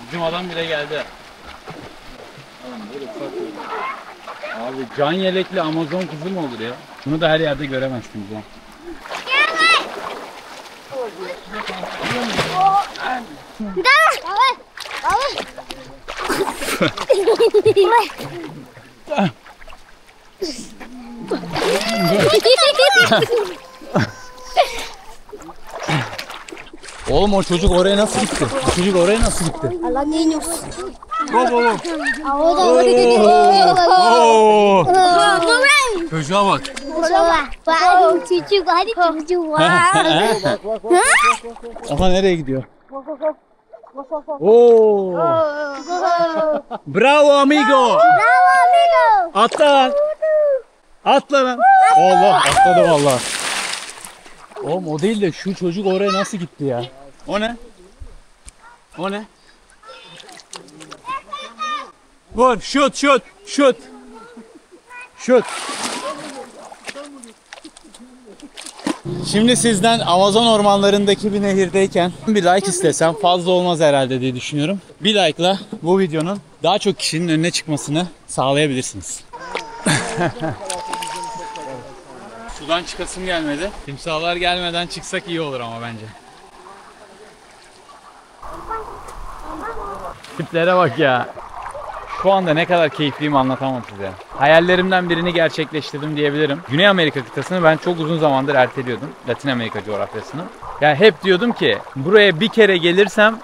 Bizim adam bile geldi. Abi can yelekli Amazon kızı mı olur ya? Bunu da her yerde göremezsiniz ya. Oğlum o çocuk oraya nasıl gitti? O çocuk oraya nasıl gitti? Hola niños. Baba. Çocuğa bak. Ama nereye gidiyor? Oo. Bravo amigo. Atla lan. Atla lan. Allah atladı vallahi. Oğlum o değil de şu çocuk oraya nasıl gitti ya? O ne? O ne? Vur, şut. Şimdi sizden Amazon ormanlarındaki bir nehirdeyken bir like istesem fazla olmaz herhalde diye düşünüyorum. Bir like'la bu videonun daha çok kişinin önüne çıkmasını sağlayabilirsiniz. Sudan çıkasım gelmedi. Timsahlar gelmeden çıksak iyi olur ama bence. Tiplere bak ya. Şu anda ne kadar keyifliyim anlatamam size. Hayallerimden birini gerçekleştirdim diyebilirim. Güney Amerika kıtasını ben çok uzun zamandır erteliyordum. Latin Amerika coğrafyasını. Yani hep diyordum ki buraya bir kere gelirsem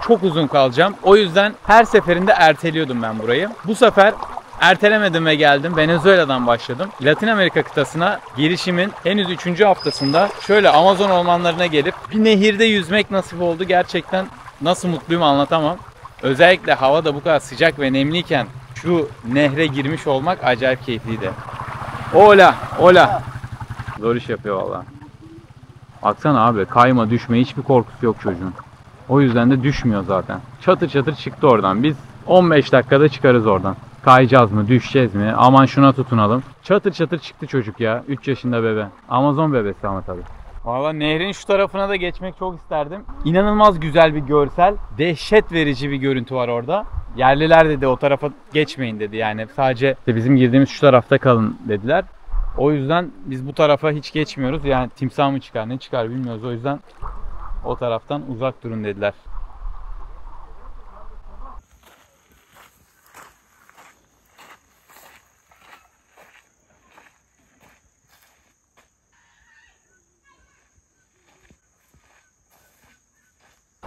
çok uzun kalacağım. O yüzden her seferinde erteliyordum ben burayı. Bu sefer ertelemedim ve geldim. Venezuela'dan başladım. Latin Amerika kıtasına girişimin henüz 3. haftasında şöyle Amazon ormanlarına gelip bir nehirde yüzmek nasip oldu. Gerçekten nasıl mutluyum anlatamam. Özellikle hava da bu kadar sıcak ve nemliyken şu nehre girmiş olmak acayip keyifliydi. Ola. Zor iş yapıyor valla. Baksana abi kayma düşme hiçbir korkusu yok çocuğun. O yüzden de düşmüyor zaten. Çatır çatır çıktı oradan. Biz 15 dakikada çıkarız oradan. Kayacağız mı, düşeceğiz mi? Aman şuna tutunalım. Çatır çatır çıktı çocuk ya. 3 yaşında bebe. Amazon bebesi ama tabii. Valla nehrin şu tarafına da geçmek çok isterdim. İnanılmaz güzel bir görsel. Dehşet verici bir görüntü var orada. Yerliler dedi o tarafa geçmeyin dedi. Yani sadece bizim girdiğimiz şu tarafta kalın dediler. O yüzden biz bu tarafa hiç geçmiyoruz. Yani timsah mı çıkar ne çıkar bilmiyoruz. O yüzden o taraftan uzak durun dediler.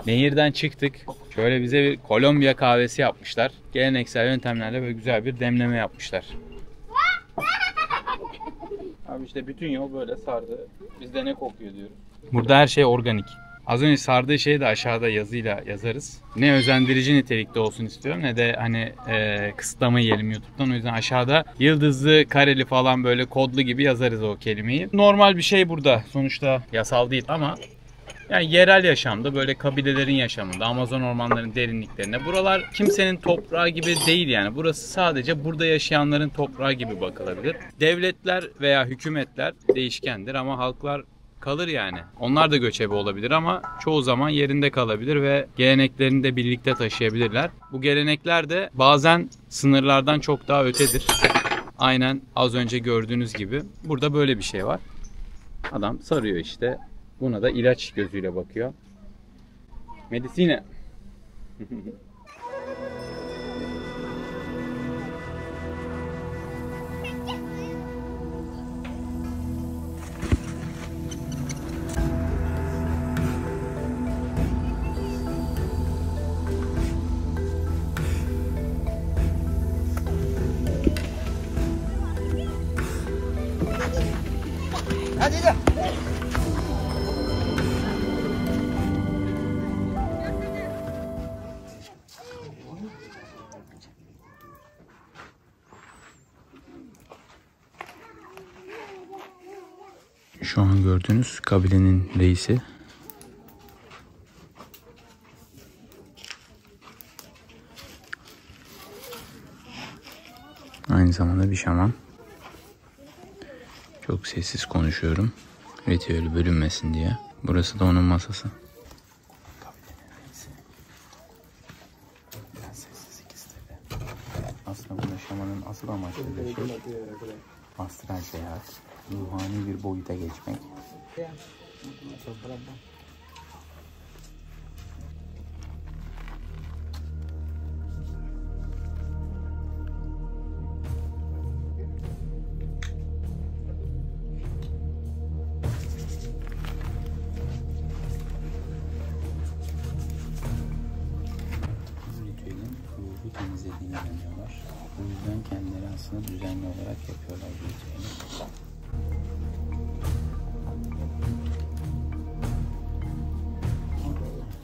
Nehirden çıktık. Şöyle bize bir Kolombiya kahvesi yapmışlar. Geleneksel yöntemlerle böyle güzel bir demleme yapmışlar. Abi işte bütün yol böyle sardı. Bizde ne kokuyor diyoruz. Burada her şey organik. Az önce sardığı şeyi de aşağıda yazıyla yazarız. Ne özendirici nitelikte olsun istiyorum ne de hani kısıtlama yiyelim YouTube'dan. O yüzden aşağıda yıldızlı, kareli falan böyle kodlu gibi yazarız o kelimeyi. Normal bir şey burada. Sonuçta yasal değil ama yani yerel yaşamda böyle kabilelerin yaşamında Amazon ormanlarının derinliklerinde buralar kimsenin toprağı gibi değil yani. Burası sadece burada yaşayanların toprağı gibi bakılabilir. Devletler veya hükümetler değişkendir ama halklar kalır yani. Onlar da göçebe olabilir ama çoğu zaman yerinde kalabilir ve geleneklerini de birlikte taşıyabilirler. Bu gelenekler de bazen sınırlardan çok daha ötedir. Aynen az önce gördüğünüz gibi burada böyle bir şey var. Adam sarıyor işte. Buna da ilaç gözüyle bakıyor. Medicine. Şu an gördüğünüz kabilenin reisi. Aynı zamanda bir şaman. Çok sessiz konuşuyorum. Ritüeli bölünmesin diye. Burası da onun masası. Biraz sessizlik istedi. Aslında burada şamanın asıl amaçladığı şey astral seyahat. Ruhani bir boyuta geçmek. Ritüelin ruhu temizlediğine inanıyorlar. O yüzden kendileri aslında düzenli olarak yapıyorlar bu ritüeli.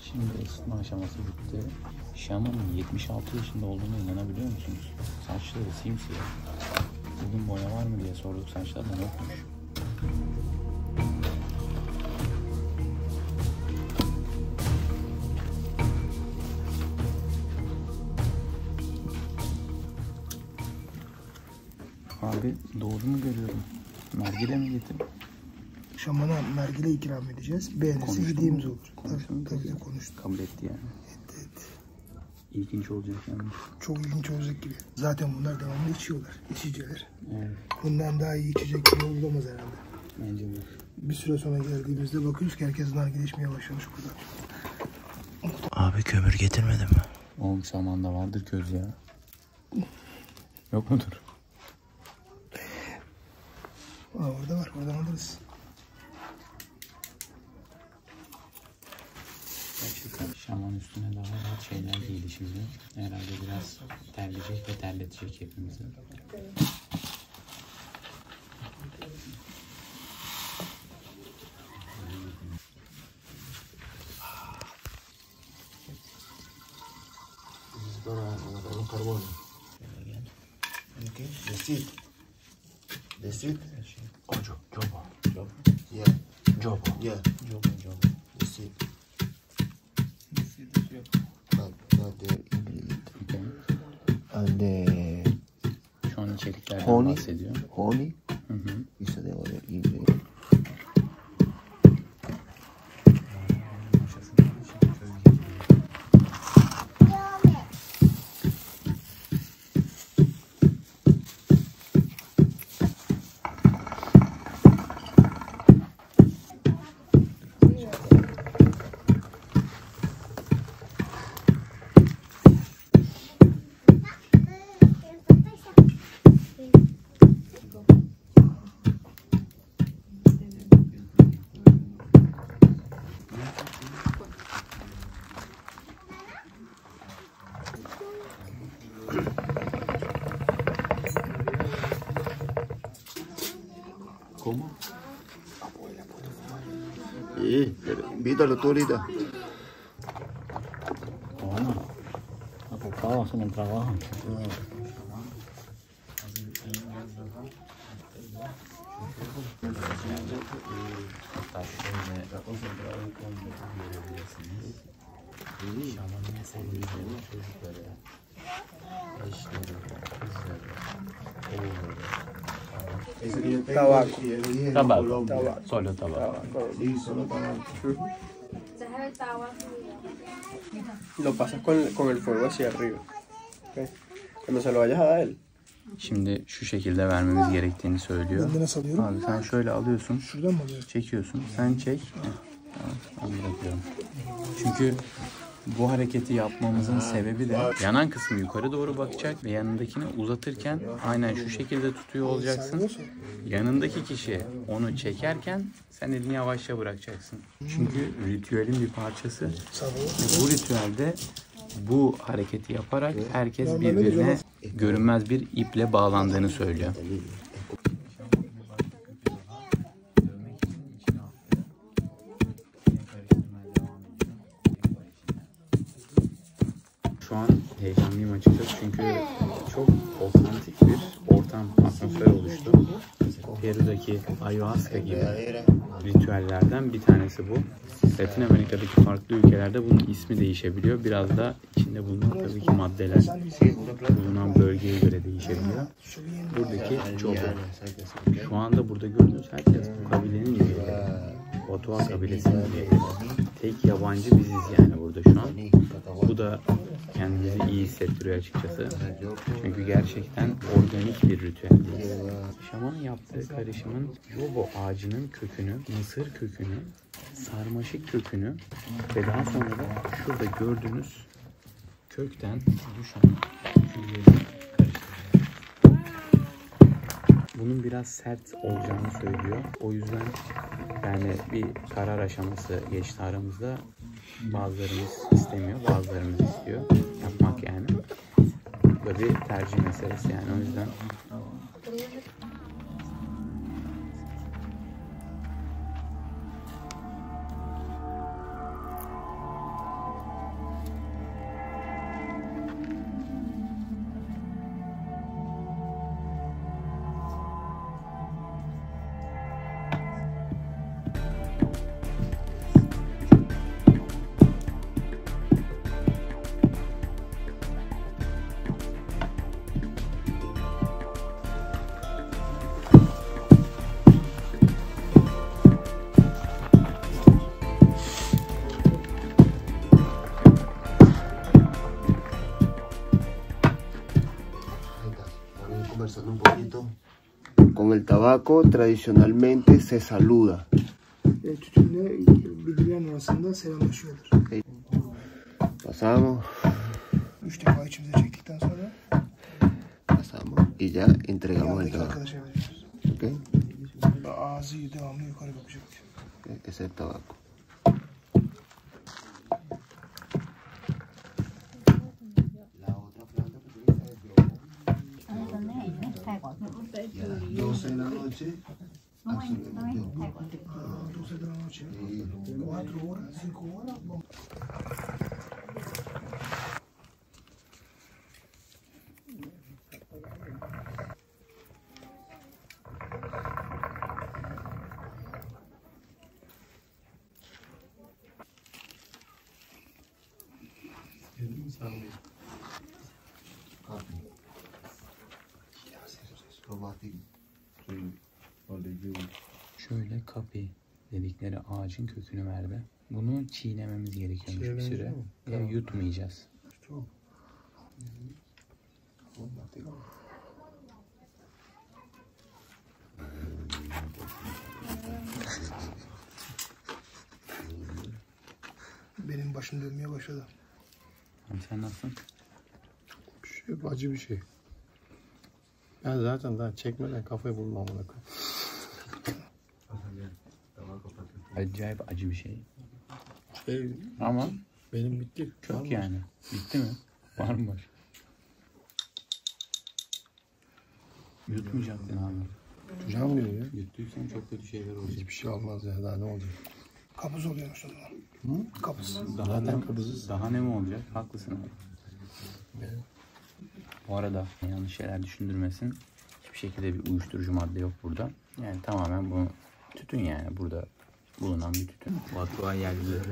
Şimdi ısıtma aşaması bitti. Şamanın 76 yaşında olduğuna inanabiliyor musunuz? Saçları simsiyah. Bugün boya var mı diye sorduk, saçlardan yokmuş. Abi doğru mu görüyorum? Nargile mi getirdin? Şamana nargile ikram edeceğiz. Beğenirse hediyemiz olur. Tabii konuştuk. Kabul etti yani. Evet. İlginç olacak yani. Çok ilginç olacak gibi. Zaten bunlar devamlı içiyorlar. İçiciler. Evet. Bundan daha iyi içecek gibi olamaz herhalde. Bence de. Bir süre sonra geldiğimizde bakıyoruz ki herkes nargile içmeye başlamış burada. Abi kömür getirmedin mi? Oğlum şamanda vardır köz ya. Yok mudur? Orada var. Oradan alırız. Gerçekten şaman üstüne daha rahat şeyler giydi şimdi. Herhalde biraz terleyecek ve terletecek hepimizi. Un carbón. Okay. The seed. Oh, jobo. Yeah. Jobo. Yeah. Jobo. The seed. Not the ingredient. Okay. And the Şu an içeriklerden honey. bahsediyor. Honey Hı hı. is the other ingredient. ¿Cómo? Sí, invítalo tú ahorita. Bueno, ocupados en el trabajo. Şamanın sevdiği çocukları, eşleri, kızları, oğulları. Tabaco. Tabaco. Solo tabaco. Sí, solo tabaco. Lo pasas con el fuego hacia arriba. ¿Ok? Cuando se lo vayas a dar él. Şimdi şu şekilde vermemiz gerektiğini söylüyor. Ben de nasıl alıyorum? Abi sen şöyle alıyorsun, Şuradan mı alıyorum? çekiyorsun. Sen çek. Tamam, ben bırakıyorum. Çünkü bu hareketi yapmamızın sebebi de yanan kısmı yukarı doğru bakacak ve yanındakini uzatırken aynen şu şekilde tutuyor olacaksın. Yanındaki kişi onu çekerken sen elini yavaşça bırakacaksın. Çünkü ritüelin bir parçası. Ve bu ritüelde bu hareketi yaparak herkes birbirine görünmez bir iple bağlandığını söylüyor. Şu an heyecanlıyım açıkçası çünkü çok otantik bir ortam, atmosfer oluştu. Peru'daki ayahuasca gibi ritüellerden bir tanesi bu. Latin Amerika'daki farklı ülkelerde bunun ismi değişebiliyor. Biraz da içinde bulunan tabii ki maddeler bulunan bölgeye göre değişebiliyor. Buradaki çoban. Şu anda burada gördüğünüz herkes bu kabilenin üyeleri. Otoa kabilesinin üyeleri. Tek yabancı biziz yani burada şu an. Bu da kendimizi iyi hissettiriyor açıkçası. Çünkü gerçekten organik bir ritüeldeyiz. Şamanın yaptığı karışımın yobo ağacının kökünü, mısır kökünü, sarmaşık kökünü ve daha sonra da şurada gördüğünüz kökten düşen külleri karıştırıyor. Bunun biraz sert olacağını söylüyor. O yüzden yani bir karar aşaması geçti aramızda. Bazılarımız istemiyor, bazılarımız istiyor yapmak yani. Bu da bir tercih meselesi yani o yüzden. Conversando un poquito. Con el tabaco tradicionalmente se saluda. Tütünle birbirlerinin arasında selamlaşıyorlar. Pasamos, 3 defa içimize çektikten sonra pasamos y ya entregamos el yanındaki tabaco. arkadaşa veriyoruz. ¿Okay? Ağzı devamlı yukarı bakacak. Ese es el tabaco. La otra planta que utiliza es droga. Y a las 12 de la noche, absolutamente. 12 de la noche, 4 horas, 5 horas. Şöyle kapi dedikleri ağacın kökünü verdi. Bunu çiğnememiz gerekiyormuş bir süre. Ya yutmayacağız. Benim başım dönmeye başladı. Sen nasılsın? Acı bir şey. Ben zaten daha çekmeden kafayı bulmam ona. Acayip acı bir şey. Şey, Ama benim bitti. kök yani. Bitti mi? Var mı var? Yutmayacaktın abi. Tutacağım diyor ya. Yuttuysan çok kötü şeyler olacak. Hiçbir şey olmaz ya, daha ne olacak? Kabız oluyormuş o zaman. Kabız. Daha ne mi olacak? Haklısın abi. Bu arada yanlış şeyler düşündürmesin. Hiçbir şekilde bir uyuşturucu madde yok burada. Yani tamamen bu tütün yani burada bulunan bir tütün. Batua yerlileri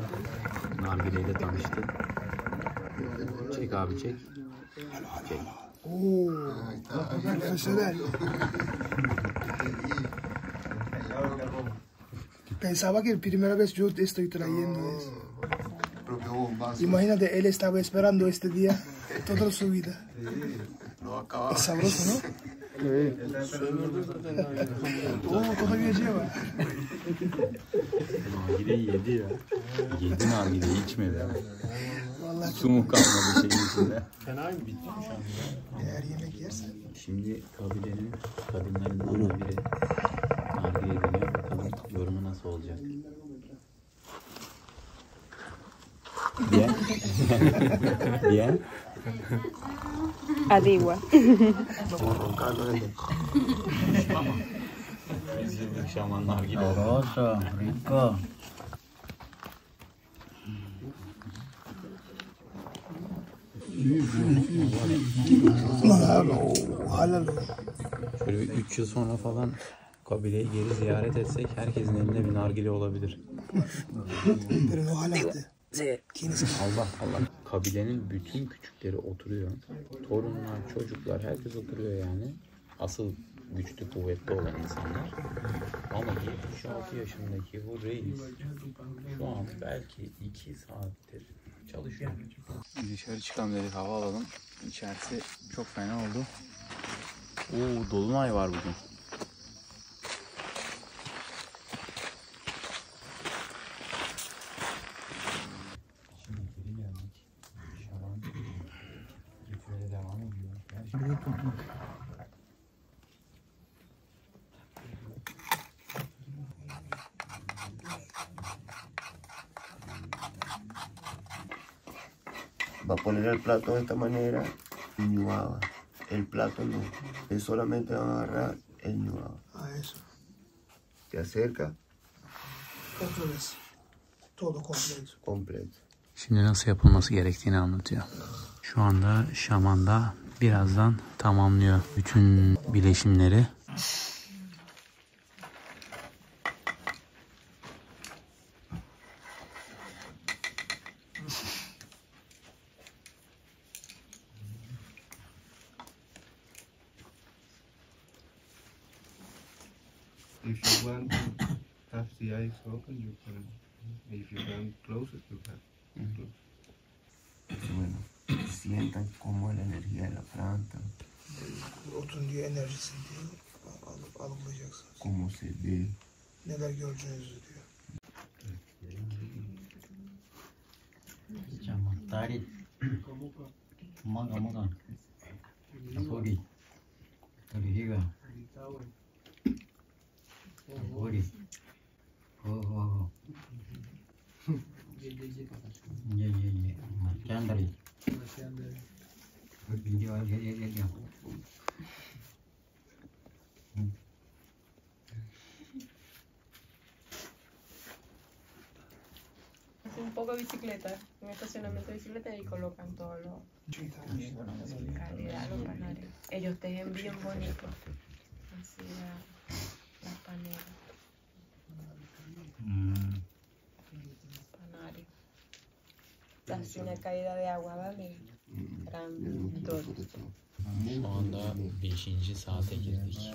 nargileyle tanıştı. Çek abi çek. Çek. Oo, profesyonel. Pensaba que primera vez yo estoy trayendo eso. Imagínate, él estaba esperando este día toda su vida. Es sabroso, ¿no? Todavía lleva. Nargileyi yedi ya. Yedi nargileyi içmedi ya. Vallahi Su mu kalmadı şeyin içinde? eğer yemek yersen. Şimdi kabilenin kadınlarından biri nargile deniyor. Bakalım yorumu nasıl olacak? Bien. Bien. Adigua. Bizim şaman nargile. Sabroso, rico. Şöyle bir 3 yıl sonra falan kabileyi geri ziyaret etsek herkesin elinde bir nargile olabilir. Allah Allah. Kabilenin bütün küçükleri oturuyor. Torunlar, çocuklar, herkes oturuyor yani. Asıl güçlü, kuvvetli olan insanlar. Ama 76 yaşındaki bu reis şu an belki 2 saattir çalışıyor. Dışarı çıkalım dedik, hava alalım. İçerisi çok fena oldu. Oo, dolunay var bugün. Va a poner el plato de esta manera y ñuaba. El plato no. Es solamente van a agarrar el ñuaba. Ah, eso. Se acerca Otra vez. Todo completo. completo. Şimdi nasıl yapılması gerektiğini anlatıyor. Şu anda şamanda birazdan tamamlıyor bütün bileşimleri. If you want to have the eyes open, you can. If you want close it, you can. Bueno, sientan cómo la energía de la planta, Otun diyor enerjisini diyor. Algılayacaksınız. cómo se ve. Neler göreceğinizi diyor. Tari, maga maga, napoli, toriga, napoli, oh, ye, chandari, video, ye. Un poco de bicicleta, un estacionamiento de bicicleta y colocan todos los calidad, los paneles. Ellos tejen bien bonito, así las paneles. Paneles. Así una caída de agua, ¿vale? Grandote. Şu anda 5. saate girdik.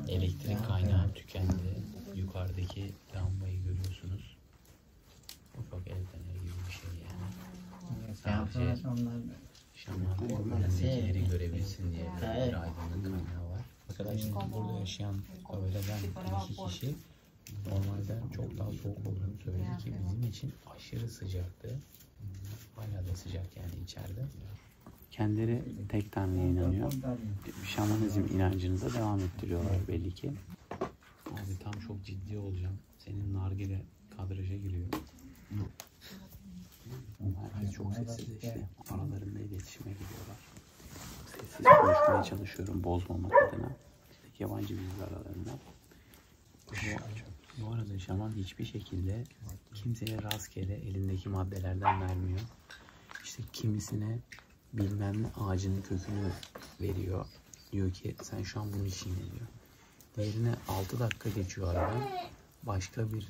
Elektrik kaynağı tükendi. Yukarıdaki lambayı görüyorsunuz. Ufak el feneri gibi bir şey yani. Sadece şaman önündekileri görebilsin diye bir aydınlık kaynağı var. Arkadaşlar burada yaşayan kabileden 2 kişi normalde çok daha soğuk olduğunu söyledi ki bizim için aşırı sıcaktı. Hala da sıcak yani içeride. Kendileri tek tanrıya inanıyor. Şamanizm inancınıza devam ettiriyorlar belli ki. Abi tam çok ciddi olacağım. Senin nargile kadraja giriyor. Herkes çok sessiz işte. Aralarında iletişime giriyorlar. Sessiz konuşmaya çalışıyorum bozmamak adına. İşte yabancı bilgiler aralarında. Bu arada şaman hiçbir şekilde kimseye rastgele elindeki maddelerden vermiyor. İşte kimisine bilmem ne ağacının kökünü veriyor. Diyor ki sen şu an bunun için diyor. Diğerine 6 dakika geçiyor aradan. Başka bir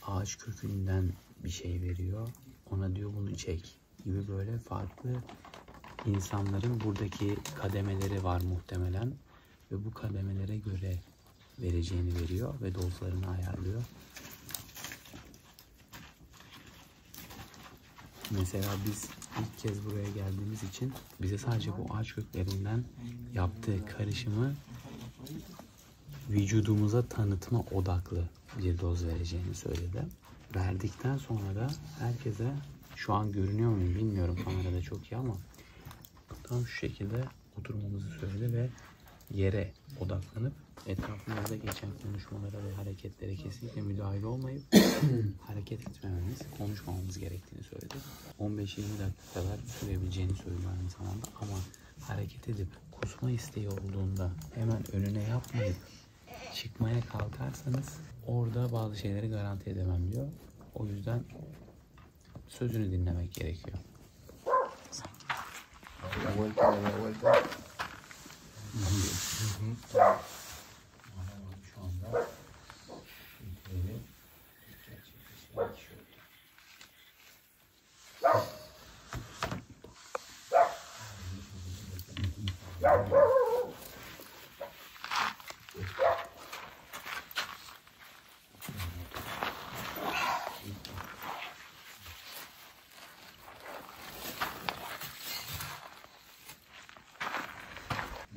ağaç kökünden bir şey veriyor. Ona diyor bunu çek gibi böyle farklı insanların buradaki kademeleri var muhtemelen. Ve bu kademelere göre vereceğini veriyor ve dozlarını ayarlıyor. Mesela biz ilk kez buraya geldiğimiz için bize sadece bu ağaç köklerinden yaptığı karışımı vücudumuza tanıtma odaklı bir doz vereceğini söyledi. Verdikten sonra da herkese, şu an görünüyor muyum bilmiyorum kamerada çok iyi ama tam şu şekilde oturmamızı söyledi ve yere odaklanıp etrafımızda geçen konuşmalara ve hareketlere kesinlikle müdahale olmayıp hareket etmememiz, konuşmamamız gerektiğini söyledi. 15-20 dakika kadar sürebileceğini söylüyor aynı zamanda ama hareket edip kusma isteği olduğunda hemen önüne yapmayıp çıkmaya kalkarsanız orada bazı şeyleri garanti edemem diyor. O yüzden sözünü dinlemek gerekiyor. La vuelta, da la vuelta. Şu anda Türkiye'de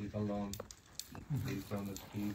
Leave alone. Leave on the speed.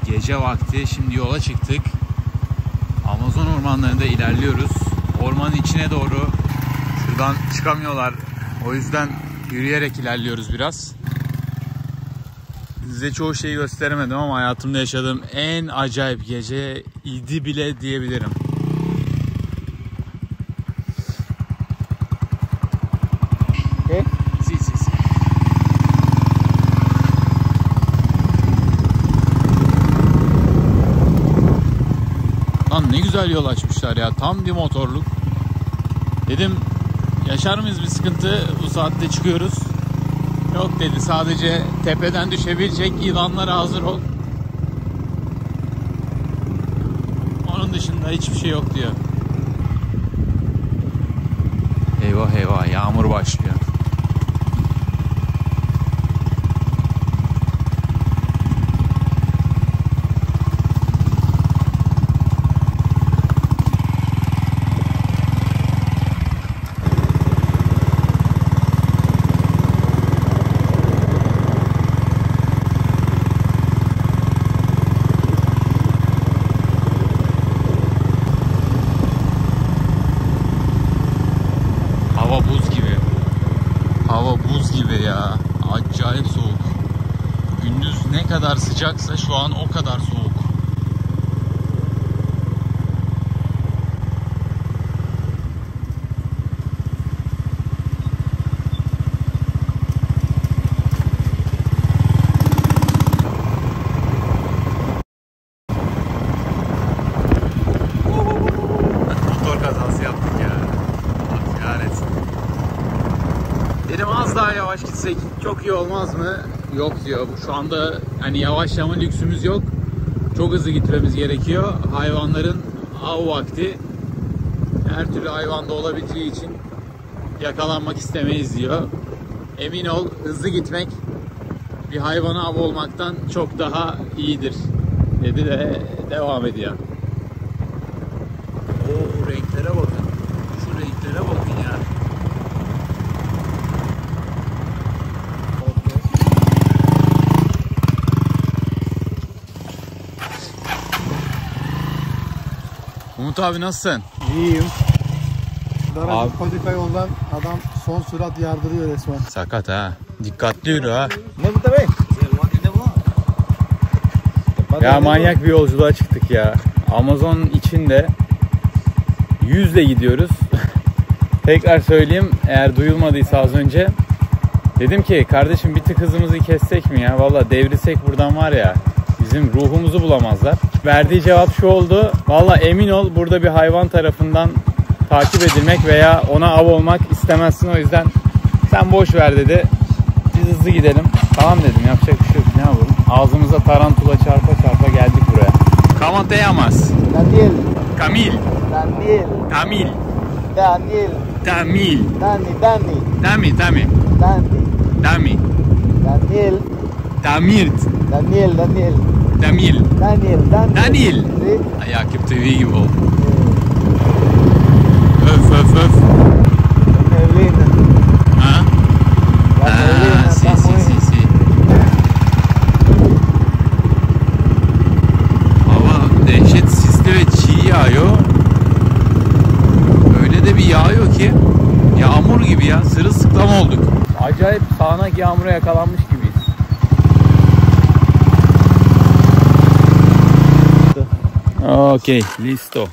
Gece vakti şimdi yola çıktık. Amazon ormanlarında ilerliyoruz. Ormanın içine doğru. Şuradan çıkamıyorlar. O yüzden yürüyerek ilerliyoruz biraz. Size çoğu şeyi gösteremedim ama hayatımda yaşadığım en acayip gece idi bile diyebilirim. Okay. Si. Lan ne güzel yol açmışlar ya. Tam bir motorluk. Dedim yaşar mıyız bir sıkıntı? Bu saatte çıkıyoruz. Yok dedi. Sadece tepeden düşebilecek yılanlara hazır ol. Onun dışında hiçbir şey yok diyor. Eyvah eyvah, yağmur başlıyor. Hava buz gibi ya. Acayip soğuk. Gündüz ne kadar sıcaksa şu an o kadar soğuk. Motor kazası yaptık ya. Allah kahretsin. Dedim az daha yavaş gitsek çok iyi olmaz mı? Yok diyor. Şu anda hani yavaşlama lüksümüz yok. Çok hızlı gitmemiz gerekiyor. Hayvanların av vakti. Her türlü hayvanda olabileceği için yakalanmak istemeyiz diyor. Emin ol, hızlı gitmek bir hayvana av olmaktan çok daha iyidir dedi de devam ediyor. Oo, renklere bakın. Şu renklere bakın ya. Umut abi nasılsın? İyiyim. Abi. Kodika yoldan adam son sürat yardırıyor resmen. Sakat ha. Dikkatli yürü ha. Ne bu tabi? Ya manyak bir yolculuğa çıktık ya. Amazon'un içinde 100'le gidiyoruz. Tekrar söyleyeyim, eğer duyulmadıysa az önce. Dedim ki kardeşim bir tık hızımızı kessek mi ya? Valla devrilsek buradan var ya, bizim ruhumuzu bulamazlar. Verdiği cevap şu oldu. Valla emin ol burada bir hayvan tarafından takip edilmek veya ona av olmak istemezsin, o yüzden sen boş ver dedi. Biz hızlı gidelim. Tamam dedim, yapacak bir şey yok, ne yapalım. Ağzımıza tarantula çarpa çarpa geldik buraya. ¿Cómo te llamas? Daniel. Camil. Daniel. Camil. Daniel. Tamil. Dani. Dami. Dani. Dami. Daniel. Damirt. Daniel. Damil. Daniel. Sí. Ya que te digo. Öf. Neblina. Ha? La neblina está muy... Sí. Hava dehşet sisli ve çiğ yağıyor. Öyle de bir yağıyor ki yağmur gibi ya, sırılsıklam olduk. Acayip sağanak yağmura yakalanmış gibiyiz. Okay, listo.